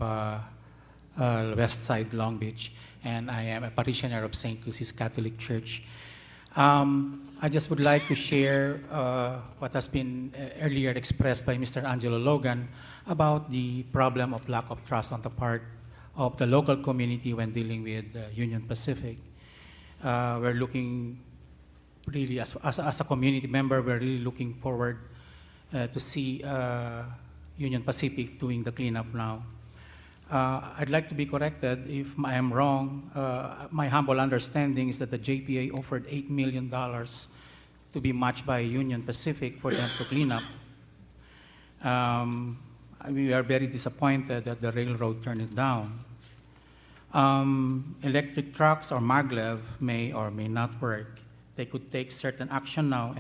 West Side, Long Beach, and I am a parishioner of St. Lucy's Catholic Church. I just would like to share what has been earlier expressed by Mr. Angelo Logan about the problem of lack of trust on the part of the local community when dealing with Union Pacific. We're looking really, as a community member, we're really looking forward to see Union Pacific doing the cleanup now. I'd like to be corrected if I am wrong. My humble understanding is that the JPA offered $8 million to be matched by Union Pacific for them to clean up. We are very disappointed that the railroad turned it down. Electric trucks or maglev may or may not work. They could take certain action now,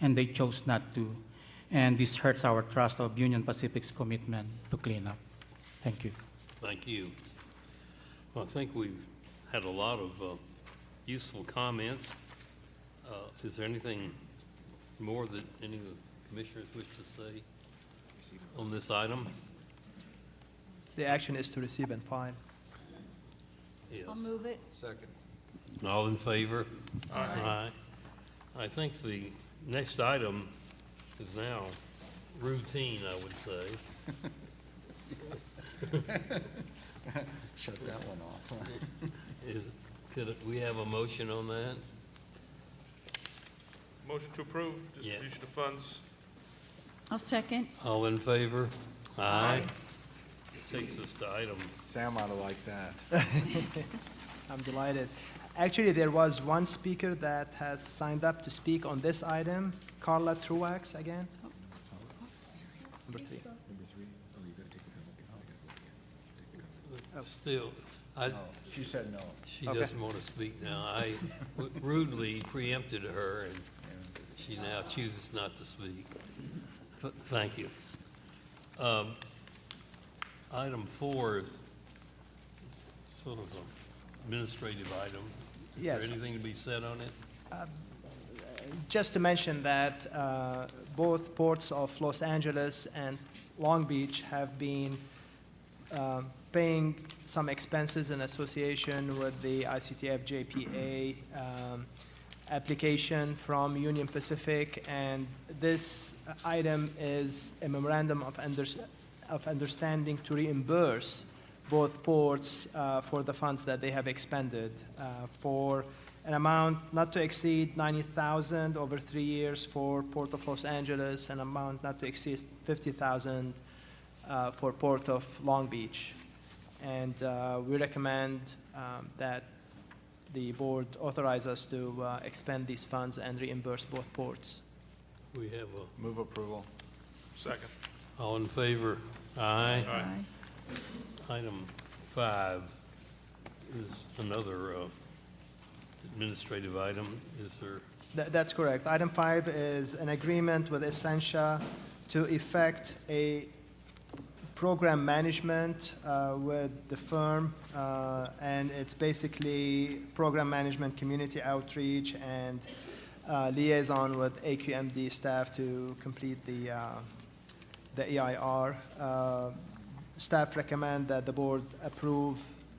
and they chose not to. And this hurts our trust of Union Pacific's commitment to clean up. Thank you. Thank you. Well, I think we've had a lot of useful comments. Is there anything more that any of the commissioners wish to say on this item? The action is to receive and file. Yes. I'll move it. Second. All in favor? Aye. I think the next item is now routine, I would say. Shut that one off. Could we have a motion on that? Motion to approve distribution of funds. I'll second. All in favor? Aye. Takes us to item. Sam ought to like that. I'm delighted. Actually, there was one speaker that has signed up to speak on this item, Carla Truax again. Number 3. Still, she said no. She doesn't want to speak now. I rudely preempted her, and she now chooses not to speak. Thank you. Item 4 is sort of an administrative item. Is Yes. there anything to be said on it? Just to mention that both ports of Los Angeles and Long Beach have been paying some expenses in association with the ICTF JPA application from Union Pacific, and this item is a memorandum of understanding to reimburse both ports for the funds that they have expended for an amount not to exceed $90,000 over 3 years for Port of Los Angeles, an amount not to exceed $50,000 for Port of Long Beach. And we recommend that the board authorize us to expend these funds and reimburse both ports. We have a, Move approval. Second. all in favor? Aye. Aye. Item 5 is another administrative item. Is there, That's correct. Item 5 is an agreement with Essentia to effect a program management with the firm, and it's basically program management, community outreach, and liaison with AQMD staff to complete the EIR. Staff recommend that the board approve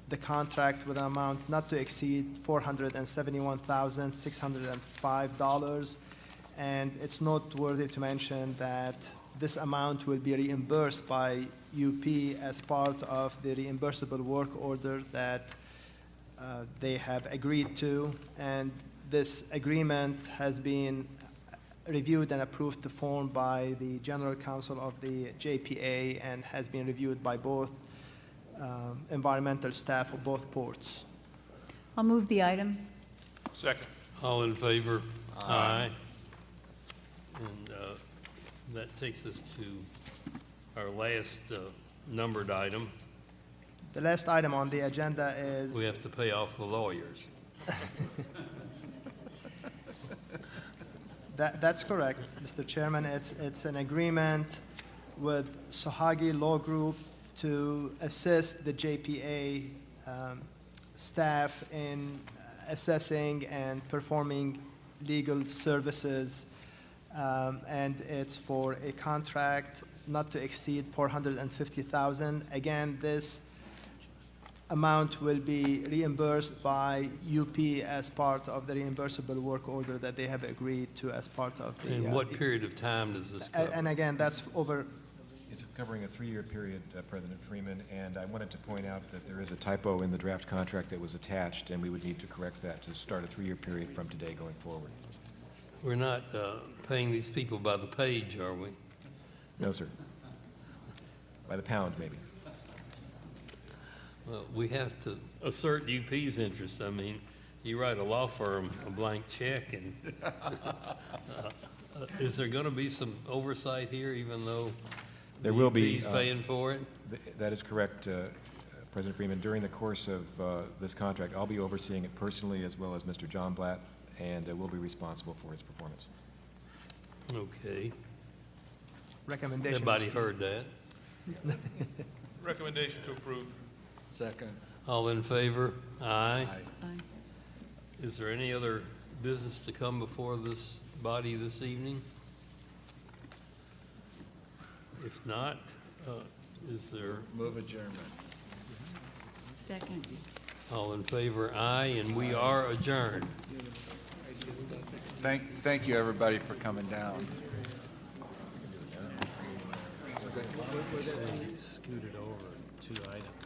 the contract with an amount not to exceed $471,605. And it's noteworthy to mention that this amount will be reimbursed by UP as part of the reimbursable work order that they have agreed to. And this agreement has been reviewed and approved to form by the General Counsel of the JPA and has been reviewed by both environmental staff of both ports. I'll move the item. Second. all in favor? Aye. And that takes us to our last numbered item. The last item on the agenda is... We have to pay off the lawyers. That's correct, Mr. Chairman. It's an agreement with Sohagi Law Group to assist the JPA staff in assessing and performing legal services, and it's for a contract not to exceed $450,000. Again, this amount will be reimbursed by UP as part of the reimbursable work order that they have agreed to as part of the... And what period of time does this cover? And again, that's over... It's covering a 3-year period, President Freeman, and I wanted to point out that there is a typo in the draft contract that was attached, and we would need to correct that to start a 3-year period from today going forward. We're not paying these people by the page, are we? No, sir. By the pound, maybe. Well, we have to assert UP's interest. I mean, you write a law firm a blank check, and is there going to be some oversight here, even though There will be. UP's paying for it? That is correct, President Freeman. During the course of this contract, I'll be overseeing it personally, as well as Mr. John Blatt, and we'll be responsible for its performance. Okay. Recommendation. Everybody heard that? Recommendation to approve. Second. All in favor? Aye. Aye. Is there any other business to come before this body this evening? If not, is there, Move adjournment. Second. all in favor? Aye, and we are adjourned. Thank you, everybody, for coming down. Scooted over 2 items.